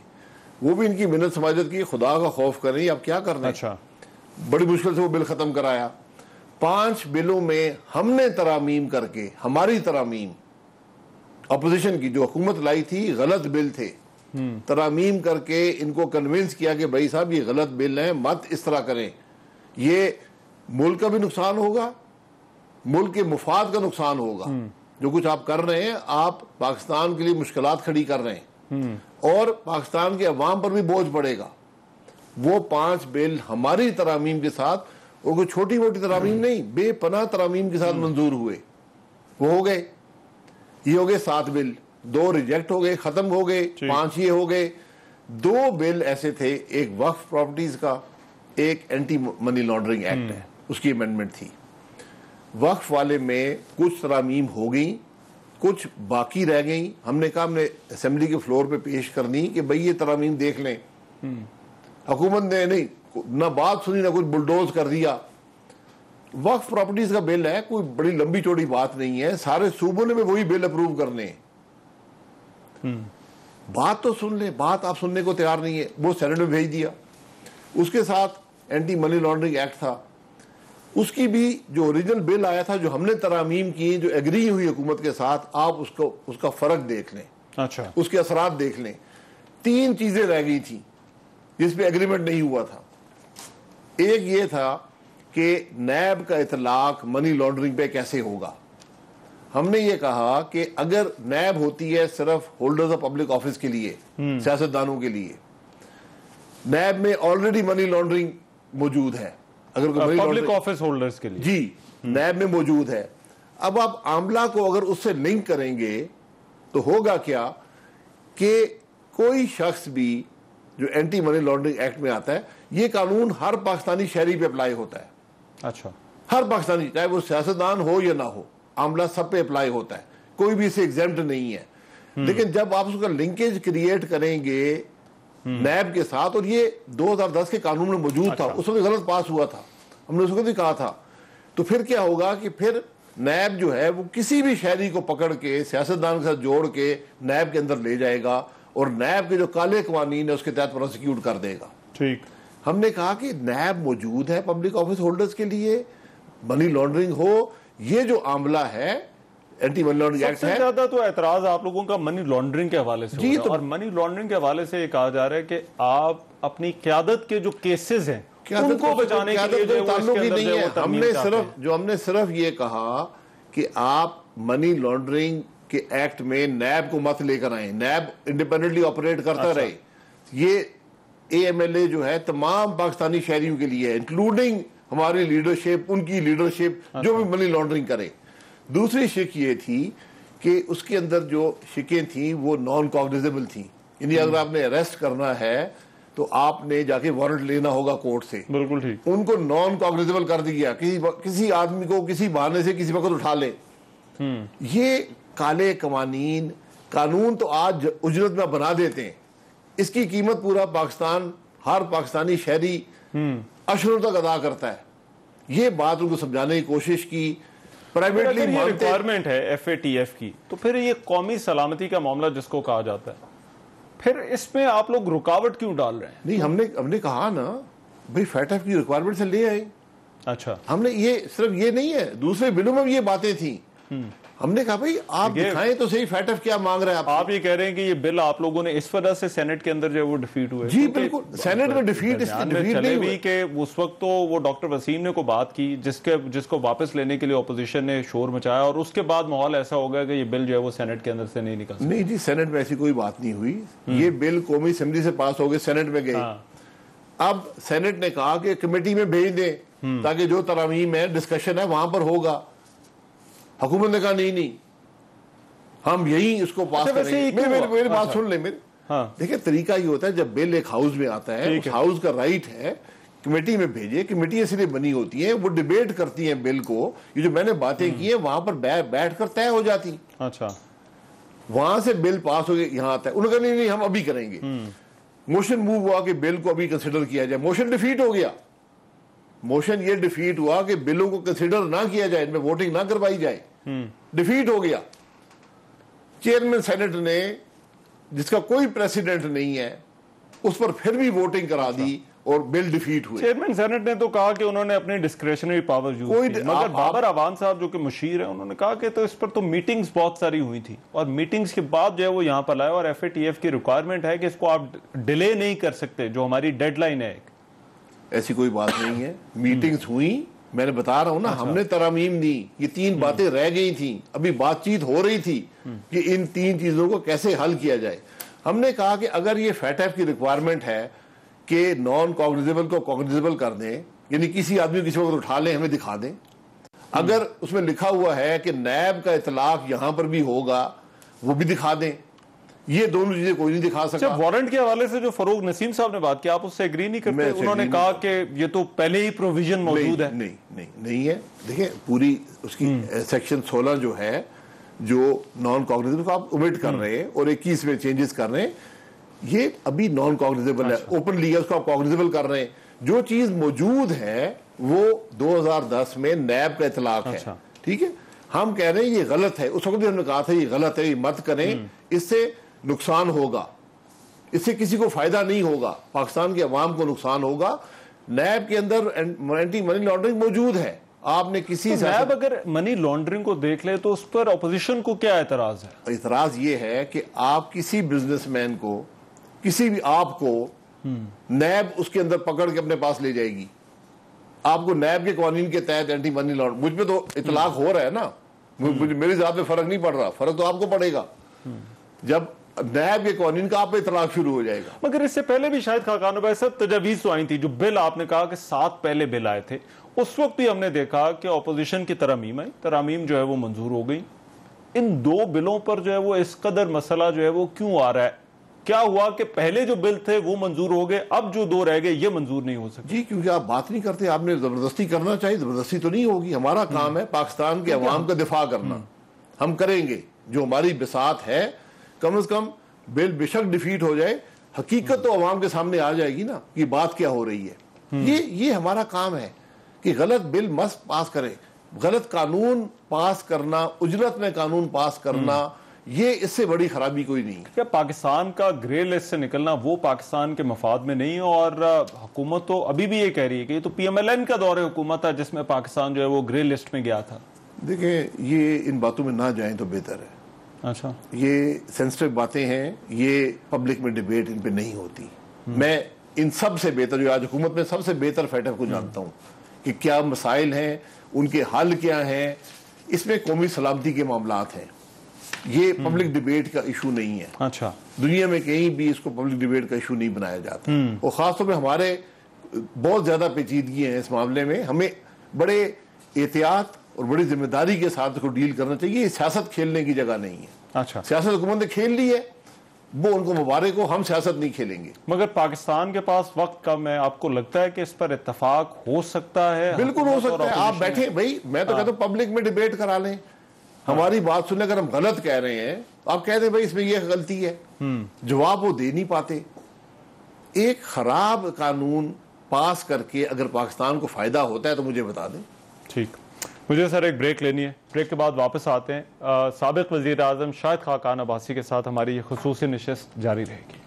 वो भी इनकी मिन्नत समाजत की, खुदा का खौफ करें, आप क्या कर रहे हैं। अच्छा। बड़ी मुश्किल से वो बिल खत्म कराया। 5 बिलों में हमने तरामीम करके, हमारी तरामीम अपोजिशन की जो हुकूमत लाई थी, गलत बिल थे, तरामीम करके इनको कन्विंस किया कि भाई साहब ये गलत बिल है, मत इस तरह करें, ये मुल्क का भी नुकसान होगा, मुल्क के मुफाद का नुकसान होगा। जो कुछ आप कर रहे हैं, आप पाकिस्तान के लिए मुश्किलात खड़ी कर रहे हैं और पाकिस्तान के अवाम पर भी बोझ पड़ेगा। वो 5 बिल हमारी तरामीम के साथ, वो कोई छोटी मोटी तरामीम नहीं, बेपनाह तरामीम के साथ मंजूर हुए, वो हो गए। ये हो गए 7 बिल, 2 रिजेक्ट हो गए, खत्म हो गए, 5 ये हो गए। 2 बिल ऐसे थे, एक वक्फ प्रॉपर्टीज का, एक एंटी मनी लॉन्ड्रिंग एक्ट है, उसकी अमेंडमेंट थी। वक्फ वाले में कुछ तरामीम हो गई, कुछ बाकी रह गई। हमने कहा हमने असेंबली के फ्लोर पे पेश करनी कि भाई ये तरामीम देख लें। हुकूमत ने नहीं, ना बात सुनी, ना कुछ बुलडोज कर दिया। वक्फ प्रॉपर्टीज का बिल है, कोई बड़ी लंबी चौड़ी बात नहीं है, सारे सूबों ने भी वही बिल अप्रूव करने। बात तो सुन ले, बात आप सुनने को तैयार नहीं है, वो सेनेट में भेज दिया। उसके साथ एंटी मनी लॉन्ड्रिंग एक्ट था, उसकी भी जो ओरिजिनल बिल आया था, जो हमने तरामीम की, जो एग्री हुई हुकूमत के साथ, आप उसका फर्क देख लें। अच्छा। उसके असरात देख लें। 3 चीजें रह गई थी जिस पे एग्रीमेंट नहीं हुआ था। एक ये था कि नैब का इतलाक मनी लॉन्ड्रिंग पे कैसे होगा। हमने ये कहा कि अगर नैब होती है सिर्फ होल्डर्स ऑफ पब्लिक ऑफिस के लिए, सियासतदानों के लिए, नैब में ऑलरेडी मनी लॉन्ड्रिंग मौजूद है। अगर कोई पब्लिक ऑफिस होल्डर्स के लिए, जी, नैब में मौजूद है। अब आप आमला को अगर उससे लिंक करेंगे तो होगा क्या कि कोई शख्स भी जो एंटी मनी लॉन्ड्रिंग एक्ट में आता है, ये कानून हर पाकिस्तानी शहरी पे अप्लाई होता है। अच्छा। हर पाकिस्तानी, चाहे वो सियासतदान हो या ना हो, आमला सब पे अप्लाई होता है, कोई भी इसे एग्जेम्प्ट नहीं है। लेकिन जब आप उसका लिंकेज क्रिएट करेंगे नैब के साथ, और ये 2010 के कानून में मौजूद था, उसमें गलत पास हुआ था, हमने उसको भी कहा था, तो फिर क्या होगा कि फिर नैब जो है वो किसी भी शहरी को पकड़ के सियासतदान के साथ जोड़ के नैब के अंदर ले जाएगा और नैब के जो काले कवानीन है उसके तहत प्रोसिक्यूट कर देगा। ठीक। हमने कहा कि नैब मौजूद है पब्लिक ऑफिस होल्डर्स के लिए, मनी लॉन्ड्रिंग हो, ये जो आमला है एंटी मनी लॉन्ड्रिंग एक्ट है। ज्यादा तो एतराज आप लोगों का मनी लॉन्ड्रिंग के हवाले से जी, तो, और मनी लॉन्ड्रिंग के हवाले से ये कहा जा रहा है कि आप अपनी क़यादत के जो केसेस हैं उनको बचाने के लिए जो ताल्लुक ही नहीं है। हमने सिर्फ ये कहा कि आप मनी लॉन्ड्रिंग कि एक्ट में नैब को मत लेकर आए, नैब इंडिपेंडेंटली ऑपरेट करता रहे। ये AMLA जो है तमाम पाकिस्तानी शहरियों के लिए है, इंक्लूडिंग हमारी लीडरशिप, उनकी लीडरशिप जो भी मनी लॉन्ड्रिंग करे। दूसरी शिक ये थी कि उसके अंदर जो शिकें थी वो नॉन कॉग्निजेबल थी, यानी अगर आपने अरेस्ट करना है तो आपने जाके वारंट लेना होगा कोर्ट से। बिल्कुल ठीक। उनको नॉन कॉग्निजेबल कर दिया, किसी आदमी को किसी बहाने से किसी वक्त उठा ले। ये काले कवानीन कानून तो आज उजरत में बना देते हैं, इसकी कीमत पूरा पाकिस्तान, हर पाकिस्तानी शहरी अशरों तक अदा करता है। ये बात उनको समझाने की कोशिश की, प्राइवेटली रिक्वायरमेंट है FATF की, तो फिर ये कौमी सलामती का मामला जिसको कहा जाता है, फिर इसमें आप लोग रुकावट क्यों डाल रहे हैं? नहीं, हमने कहा ना भाई FATF की रिक्वायरमेंट से ले आए। अच्छा, हमने ये सिर्फ ये नहीं है, दूसरे बिलों में भी ये बातें थी। हमने कहा भाई आप दिखाएं तो सही FATF क्या मांग रहे हैं। आप ये कह रहे हैं कि ये बिल आप लोगों ने इस वजह से सेनेट के अंदर जो है वो डिफीट हुए? जी बिल्कुल, सेनेट में डिफीट चले भी कि उस वक्त तो वो डॉक्टर वसीम ने को बात की जिसको वापस लेने के लिए ऑपोजिशन ने शोर मचाया, और उसके बाद माहौल ऐसा हो गया कि ये बिल जो है वो सेनेट के अंदर से नहीं निकल। नहीं जी, सेनेट में ऐसी कोई बात नहीं हुई। ये बिल कौमी असेंबली से पास हो गए, सेनेट में गए। अब सेनेट ने कहा कि कमेटी में भेज दें ताकि जो तरामीम है, डिस्कशन है, वहां पर होगा। हुकूमत ने कहा नहीं, हम यही उसको पास करेंगे। मेरी बात सुन ले मेरे। देखिए, तरीका ये होता है, जब बिल एक हाउस में आता है, उस हाउस का राइट है कमेटी में भेजे। कमेटी इसलिए बनी होती है, वो डिबेट करती है बिल को। ये जो मैंने बातें की है वहां पर बैठ कर तय हो जाती। अच्छा, वहां से बिल पास हो गया, यहाँ आता है। उन्होंने कहा नहीं हम अभी करेंगे। मोशन मूव हुआ कि बिल को अभी कंसिडर किया जाए। मोशन डिफीट हो गया। मोशन ये डिफीट हुआ कि बिलों को कंसिडर ना किया जाए, इनमें वोटिंग ना करवाई जाए। डिफीट हो गया। चेयरमैन सेनेट ने, जिसका कोई प्रेसिडेंट नहीं है, उस पर फिर भी वोटिंग करा दी और बिल डिफीट हुए। चेयरमैन सेनेट ने तो कहा कि उन्होंने अपनी डिस्क्रिशनरी पावर यूज की, मगर बाबर अवान साहब जो कि मुशीर है, उन्होंने कहा कि तो इस पर तो मीटिंग्स बहुत सारी हुई थी, और मीटिंग्स के बाद जो है वो यहाँ पर लाए, और FATF की रिक्वायरमेंट है कि इसको आप डिले नहीं कर सकते, जो हमारी डेडलाइन है। ऐसी कोई बात नहीं है। मीटिंग्स हुई, मैंने बता रहा हूं ना। हमने तरामीम दी, ये 3 बातें रह गई थी, अभी बातचीत हो रही थी कि इन 3 चीजों को कैसे हल किया जाए। हमने कहा कि अगर ये FATF की रिक्वायरमेंट है कि नॉन कॉग्निजेबल को कॉग्निजेबल कर दें, यानी किसी आदमी किसी वक्त उठा लें, हमें दिखा दें। अगर उसमें लिखा हुआ है कि नैब का इतलाक यहां पर भी होगा, वो भी दिखा दें। ये दोनों चीजें कोई नहीं दिखा सकता। वारंट के हवाले से जो फरूक नसीम साहब ने बात की, आप उससे एग्री नहीं करते? उन्होंने कहा कि ये तो पहले ही प्रोविजन मौजूद है। नहीं है। देखिए, पूरी उसकी सेक्शन 16 जो है, जो नॉन कॉग्निजेबल को आप ओमिट कर रहे हैं और 21 में चेंजेस कर रहे हैं, ये अभी नॉन कॉग्निजेबल है। ओपन लीगल को आप कॉग्निजेबल कर रहे हैं। जो चीज मौजूद है वो 2010 में नैब का इतलाक है। ठीक है, हम कह रहे हैं ये गलत है। उस वक्त भी हमने कहा था ये गलत है, ये मत करें, इससे नुकसान होगा, इससे किसी को फायदा नहीं होगा, पाकिस्तान के अवाम को नुकसान होगा। नैब के अंदर एंटी मनी लॉन्ड्रिंग मौजूद है। आपने किसी तो नैब अगर मनी लॉन्ड्रिंग को देख ले तो उस पर ऑपोजिशन को क्या एतराज है? एतराज ये है कि आप किसी बिजनेसमैन को, किसी भी आपको नैब उसके अंदर पकड़ के अपने पास ले जाएगी। आपको नैब के कानून के तहत एंटी मनी लॉन्ड्रिंग, मुझ पे तो इतलाक हो रहा है ना, मेरी जात में फर्क नहीं पड़ रहा, फर्क तो आपको पड़ेगा जब नैब के कानून का आप पे इतलाक शुरू हो जाएगा। मगर इससे पहले भी शायद खाकान भाई साहब तजावीज तो आई थी। जो बिल आपने कहा कि 7 पहले बिल आए थे, उस वक्त भी हमने देखा कि ऑपोजिशन की तरामीम आई, तरामीम जो है वो मंजूर हो गई। इन 2 बिलों पर जो है वो इस कदर मसला जो है वो क्यों आ रहा है? क्या हुआ कि पहले जो बिल थे वो मंजूर हो गए, अब जो 2 रह गए ये मंजूर नहीं हो सकते? जी, क्योंकि आप बात नहीं करते। आपने जबरदस्ती करना चाहिए, जबरदस्ती तो नहीं होगी। हमारा काम है पाकिस्तान के अवाम का दिफा करना, हम करेंगे। जो हमारी बिसात है, कम से कम बिल बेशक डिफीट हो जाए, हकीकत तो अवाम के सामने आ जाएगी ना कि बात क्या हो रही है। ये हमारा काम है कि गलत बिल मत पास करें। गलत कानून पास करना, उजरत में कानून पास करना, ये इससे बड़ी खराबी कोई नहीं। क्या पाकिस्तान का ग्रे लिस्ट से निकलना वो पाकिस्तान के मफाद में नहीं है? और हुकूमत तो अभी भी ये कह रही है कि ये तो PMLN का दौर हुकूमत था जिसमें पाकिस्तान जो है वो ग्रे लिस्ट में गया था। देखिए, ये इन बातों में ना जाएं तो बेहतर है। अच्छा, ये सेंसिटिव बातें हैं, ये पब्लिक में डिबेट इन पे नहीं होती। मैं इन सब से बेहतर, जो आज हुकूमत में सबसे बेहतर FATF को जानता हूँ कि क्या मसाइल हैं, उनके हल क्या हैं। इसमें कौमी सलामती के मामलात हैं, ये पब्लिक डिबेट का इशू नहीं है। अच्छा, दुनिया में कहीं भी इसको पब्लिक डिबेट का इशू नहीं बनाया जाता, और खासतौर पे हमारे बहुत ज्यादा पेचीदगी है इस मामले में। हमें बड़े एहतियात और बड़ी जिम्मेदारी के साथ इसको डील करना चाहिए। सियासत खेलने की जगह नहीं है। अच्छा, सियासत हुकूमत ने खेल ली है, वो उनको मुबारक हो, हम सियासत नहीं खेलेंगे। मगर पाकिस्तान के पास वक्त कम है, आपको लगता है कि इस पर इत्तेफाक हो सकता है? बिल्कुल हो सकता है। आप बैठे भाई, मैं तो कहता हूँ पब्लिक में डिबेट करा लें, हमारी बात सुने। अगर हम गलत कह रहे हैं आप कह दें भाई इसमें ये गलती है, जवाब वो दे नहीं पाते। एक खराब कानून पास करके अगर पाकिस्तान को फायदा होता है तो मुझे बता दें। ठीक, मुझे सर एक ब्रेक लेनी है, ब्रेक के बाद वापस आते हैं। साबिक वज़ीर आज़म शाहिद खाकान अब्बासी के साथ हमारी ये खुसूसी नशिस्त जारी रहेगी।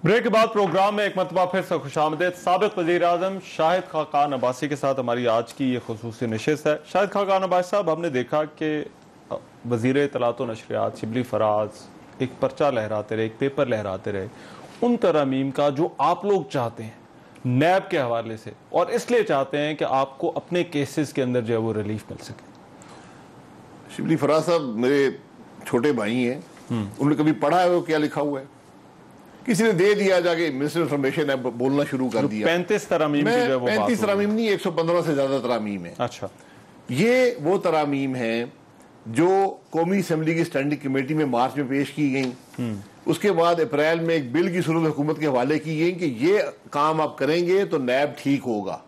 ब्रेक के बाद प्रोग्राम में एक मरतबा फिर से खुशामदीद। साबिक वज़ीर आज़म शाहिद खाकान अब्बासी के साथ हमारी आज की ये खुसूसी नशिस्त है। शाहिद खाकान अब्बासी साहब, हमने देखा कि वज़ीर इत्तलात व नशरियात शिबली फराज एक पर्चा लहराते रहे, एक पेपर लहराते रहे, उन तरमीम का जो आप लोग चाहते हैं नैब के हवाले से, और इसलिए चाहते हैं कि आपको अपने केसेस के अंदर जो है वो रिलीफ मिल सके। शिबली फराज साहब मेरे छोटे भाई हैं, उन्होंने कभी पढ़ा है वो क्या लिखा हुआ है? किसी ने दे दिया, जाके मिनिस्टर इंफॉर्मेशन है, बोलना शुरू कर दिया। 35 तरामीम, 35 तरामीम नहीं, 115 से ज्यादा तरामीम है। अच्छा, ये वो तरामीम है जो कौमी असेंबली की स्टैंडिंग कमेटी में मार्च में पेश की गई। उसके बाद अप्रैल में एक बिल की सूरत हुकूमत के हवाले की गई कि ये काम आप करेंगे तो नैब ठीक होगा,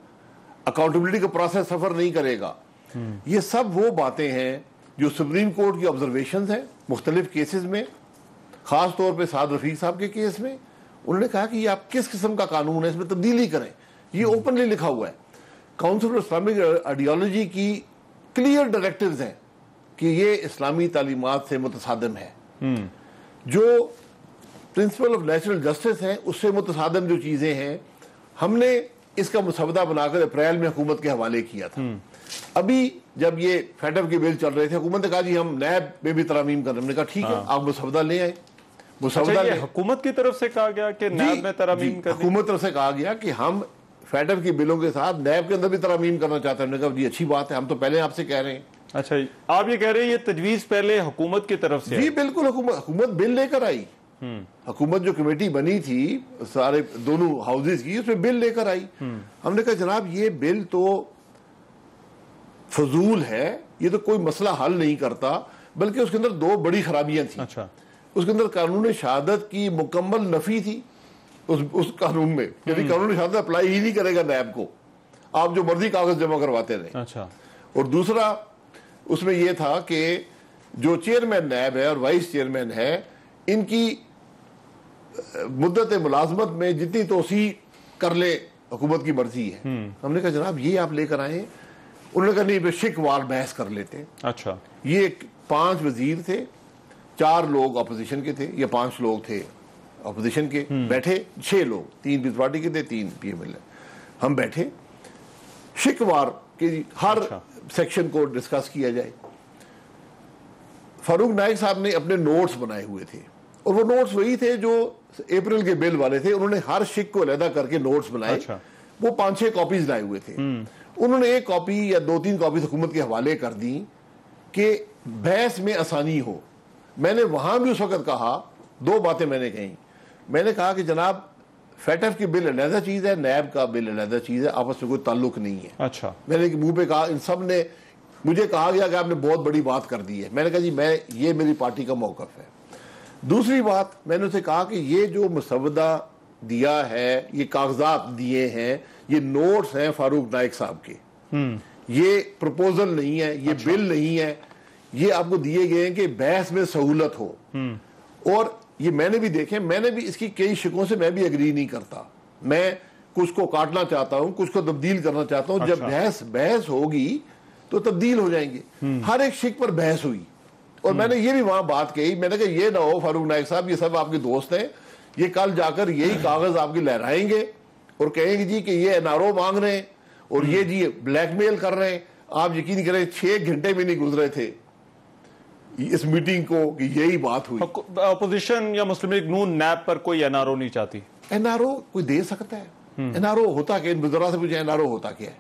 अकाउंटेबिलिटी का प्रोसेस सफर नहीं करेगा। ये सब वो बातें हैं जो सुप्रीम कोर्ट की ऑब्जर्वेशन है मुख्तलिफ केसेस में, खास तौर पे साद रफीक साहब के केस में। उन्होंने कहा कि ये आप किस किस्म का कानून है, इसमें तब्दीली करें। ये ओपनली लिखा हुआ है। काउंसिल ऑफ इस्लामिक आइडियोलॉजी की क्लियर डायरेक्टिव्स हैं कि ये इस्लामी तालीमात से मुतसादिम है। जो प्रिंसिपल ऑफ नेचुरल जस्टिस है उससे मुतसादिम जो चीजें हैं, हमने इसका मुसवदा बनाकर अप्रैल में हुकूमत के हवाले किया था। अभी जब ये फेडअप के बिल चल रहे थे, हुकूमत ने कहा जी हम नैब में भी तरामीम कर, हमने कहा ठीक है, आप मुसवदा ले आए। मुसवदा हुकूमत की तरफ से कहा गया कि नैब में तरामीम करनी, हुकूमत तरफ से कहा गया कि हम फेडअप के बिलों के साथ नैब के अंदर भी तरामीम करना चाहते हैं। हमने कहा जी अच्छी बात है, हम तो पहले आपसे कह रहे हैं। अच्छा, आप ये कह रहे हैं ये तजवीज पहले हुकूमत की तरफ से? जी बिल्कुल, हुकूमत बिल लेकर आई। हुकूमत जो कमेटी बनी थी सारे दोनों हाउसेज की, उसमें बिल लेकर आई। हमने कहा जनाब ये बिल तो फजूल है, ये तो कोई मसला हल नहीं करता, बल्कि उसके अंदर दो बड़ी खराबियां थी। अच्छा, उसके अंदर कानून शहादत की मुकम्मल नफी थी उस कानून में, यदि कानून शहादत अप्लाई ही नहीं करेगा नैब को, आप जो मर्जी कागज जमा करवाते रहे। अच्छा, और दूसरा उसमें यह था कि जो चेयरमैन नैब है और वाइस चेयरमैन है, इनकी मुद्दत मुलाजमत में जितनी तोसी कर ले हुकूमत की मर्जी है। हमने कहा जनाब ये आप लेकर आए। उन्होंने कहा नहीं, शिकवार बहस कर लेते। अच्छा, ये 5 वजीर थे, 4 लोग अपोजिशन के थे, या 5 लोग थे अपोजिशन के, बैठे 6 लोग, 3 पीपल्स पार्टी के थे, 3 पीएमएल। हम बैठे, शिकवार के हर सेक्शन को डिस्कस किया जाए। फारूक नाइक साहब ने अपने नोट्स बनाए हुए थे, और वो नोट्स वही थे जो अप्रैल के बिल वाले थे। उन्होंने हर शिक को अलहदा करके नोट्स बनाए। अच्छा, वो 5-6 कॉपीज लाए हुए थे। उन्होंने एक कॉपी या 2-3 कॉपी हुकूमत के हवाले कर दी कि बहस में आसानी हो। मैंने वहां भी उस वक्त कहा, 2 बातें मैंने कही। मैंने कहा कि जनाब फेटफ की बिल अलहदा चीज है, नैब का बिल अलहदा चीज है, आपस में कोई ताल्लुक नहीं है। अच्छा, मैंने मुंह पे कहा, इन सब ने मुझे कहा गया कि आपने बहुत बड़ी बात कर दी है। मैंने कहा जी ये मेरी पार्टी का मौकफ है। दूसरी बात मैंने उसे कहा कि ये जो मुसवदा दिया है, ये कागजात दिए हैं, ये नोट्स हैं फारूक नाइक साहब के, ये प्रपोजल नहीं है, ये बिल नहीं है, ये आपको दिए गए हैं कि बहस में सहूलत हो। और ये मैंने भी देखे, मैंने भी इसकी कई शिकों से मैं भी एग्री नहीं करता। मैं कुछ को काटना चाहता हूं, कुछ को तब्दील करना चाहता हूं। जब बहस होगी तो तब्दील हो जाएंगे। हर एक शिक पर बहस हुई, और मैंने ये भी वहां बात कही, मैंने कहा ये ना हो फारूक नाइक साहब, ये सब आपके दोस्त हैं, ये कल जाकर यही कागज आपकी लहराएंगे और कहेंगे जी कि ये एनआरओ मांग रहे हैं और ये जी ब्लैकमेल कर रहे हैं। आप यकीन करें 6 घंटे भी नहीं गुजरे थे इस मीटिंग को कि यही बात हुई। अपोजिशन या मुस्लिम लीग नून नैब पर कोई एनआरओ नहीं चाहती। एनआरओ कोई दे सकता है, एनआरओ होता क्या, इन बुजुर्गों से पूछे एनआरओ होता क्या है।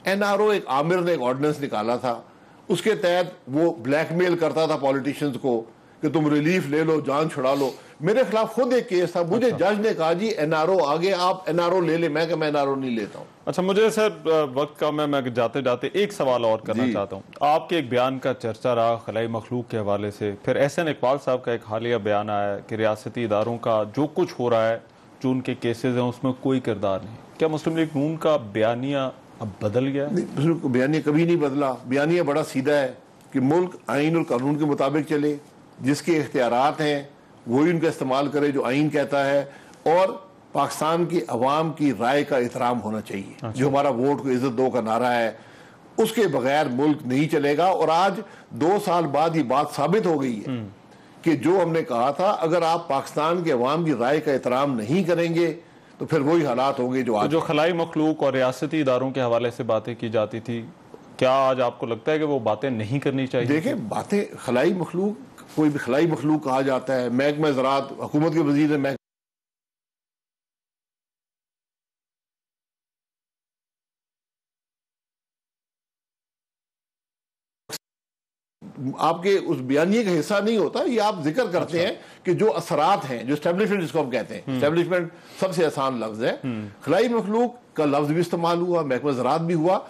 एनआरओ एक आमिर ने एक ऑर्डिनेंस निकाला था, उसके तहत वो ब्लैकमेल करता था पॉलिटिशियंस को कि तुम रिलीफ ले लो, जान छुड़ा लो। मेरे खिलाफ खुद एक केस था, मुझे जज ने कहा जी एनआरओ आगे, आप एनआरओ ले ले। मैं एनआरओ नहीं लेता हूं। अच्छा, मुझे सर वक्त कम है, मैं जाते जाते एक सवाल और करना चाहता हूं। आपके एक बयान का चर्चा रहा खलाई मखलूक के हवाले से, फिर एहसन इकबाल साहब का एक हालिया बयान आया कि रियासती इदारों का जो कुछ हो रहा है, जो उनके केसेज हैं, उसमें कोई किरदार नहीं। क्या मुस्लिम लीग नून का बयानिया अब बदल गया? बयानिया कभी नहीं बदला। बयानिया बड़ा सीधा है कि मुल्क आइन और कानून के मुताबिक चले, जिसके इख्तियारात हैं वही उनका इस्तेमाल करे जो आइन कहता है, और पाकिस्तान की अवाम की राय का एहतराम होना चाहिए। अच्छा। जो हमारा वोट को इज्जत दो का नारा है, उसके बगैर मुल्क नहीं चलेगा। और आज 2 साल बाद ये बात साबित हो गई है कि जो हमने कहा था, अगर आप पाकिस्तान के अवाम की राय का एहतराम नहीं करेंगे तो फिर वही हालात होंगे जो आज। जो खलाई मखलूक और रियासती इदारों के हवाले से बातें की जाती थी, क्या आज आपको लगता है कि वो बातें नहीं करनी चाहिए? देखिए, बातें खलाई मखलूक, कोई भी खलाई मखलूक कहा जाता है। महकमा ज़राअत हुकूमत के वज़ीर ने आपके उस बयानिए का हिस्सा नहीं होता। ये आप जिक्र करते हैं कि जो असरात हैं, जो एस्टेब्लिशमेंट जिसको हम कहते हैं, एस्टेब्लिशमेंट सबसे आसान लफ्ज है। खलाई मखलूक का लफ्ज भी इस्तेमाल हुआ, महकमा ज़राअत भी हुआ।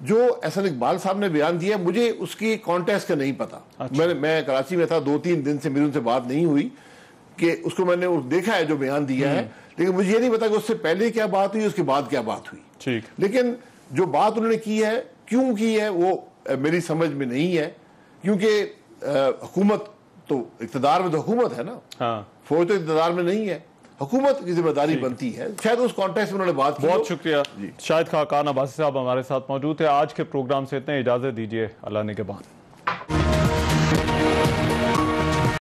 जो एहसन इकबाल साहब ने बयान दिया, मुझे उसकी कॉन्टेक्स्ट का नहीं पता। अच्छा। मैं कराची में था, 2-3 दिन से मेरी उनसे बात नहीं हुई कि उसको मैंने देखा है जो बयान दिया है, लेकिन मुझे ये नहीं पता कि उससे पहले क्या बात हुई, उसके बाद क्या बात हुई। ठीक। लेकिन जो बात उन्होंने की है, क्यों की है, वो मेरी समझ में नहीं है। क्योंकि हुकूमत तो इक़्तिदार में तो हुकूमत है ना। हाँ। फौज तो इक़्तिदार में नहीं है, हुकूमत की जिम्मेदारी बनती है। शायद उस कॉन्टेक्स्ट में उन्होंने बात की। बहुत शुक्रिया। शाहिद खाकान अब्बासी साहब हमारे साथ मौजूद है। आज के प्रोग्राम से इतने, इजाजत दीजिए, अल्लाह ने के बाद।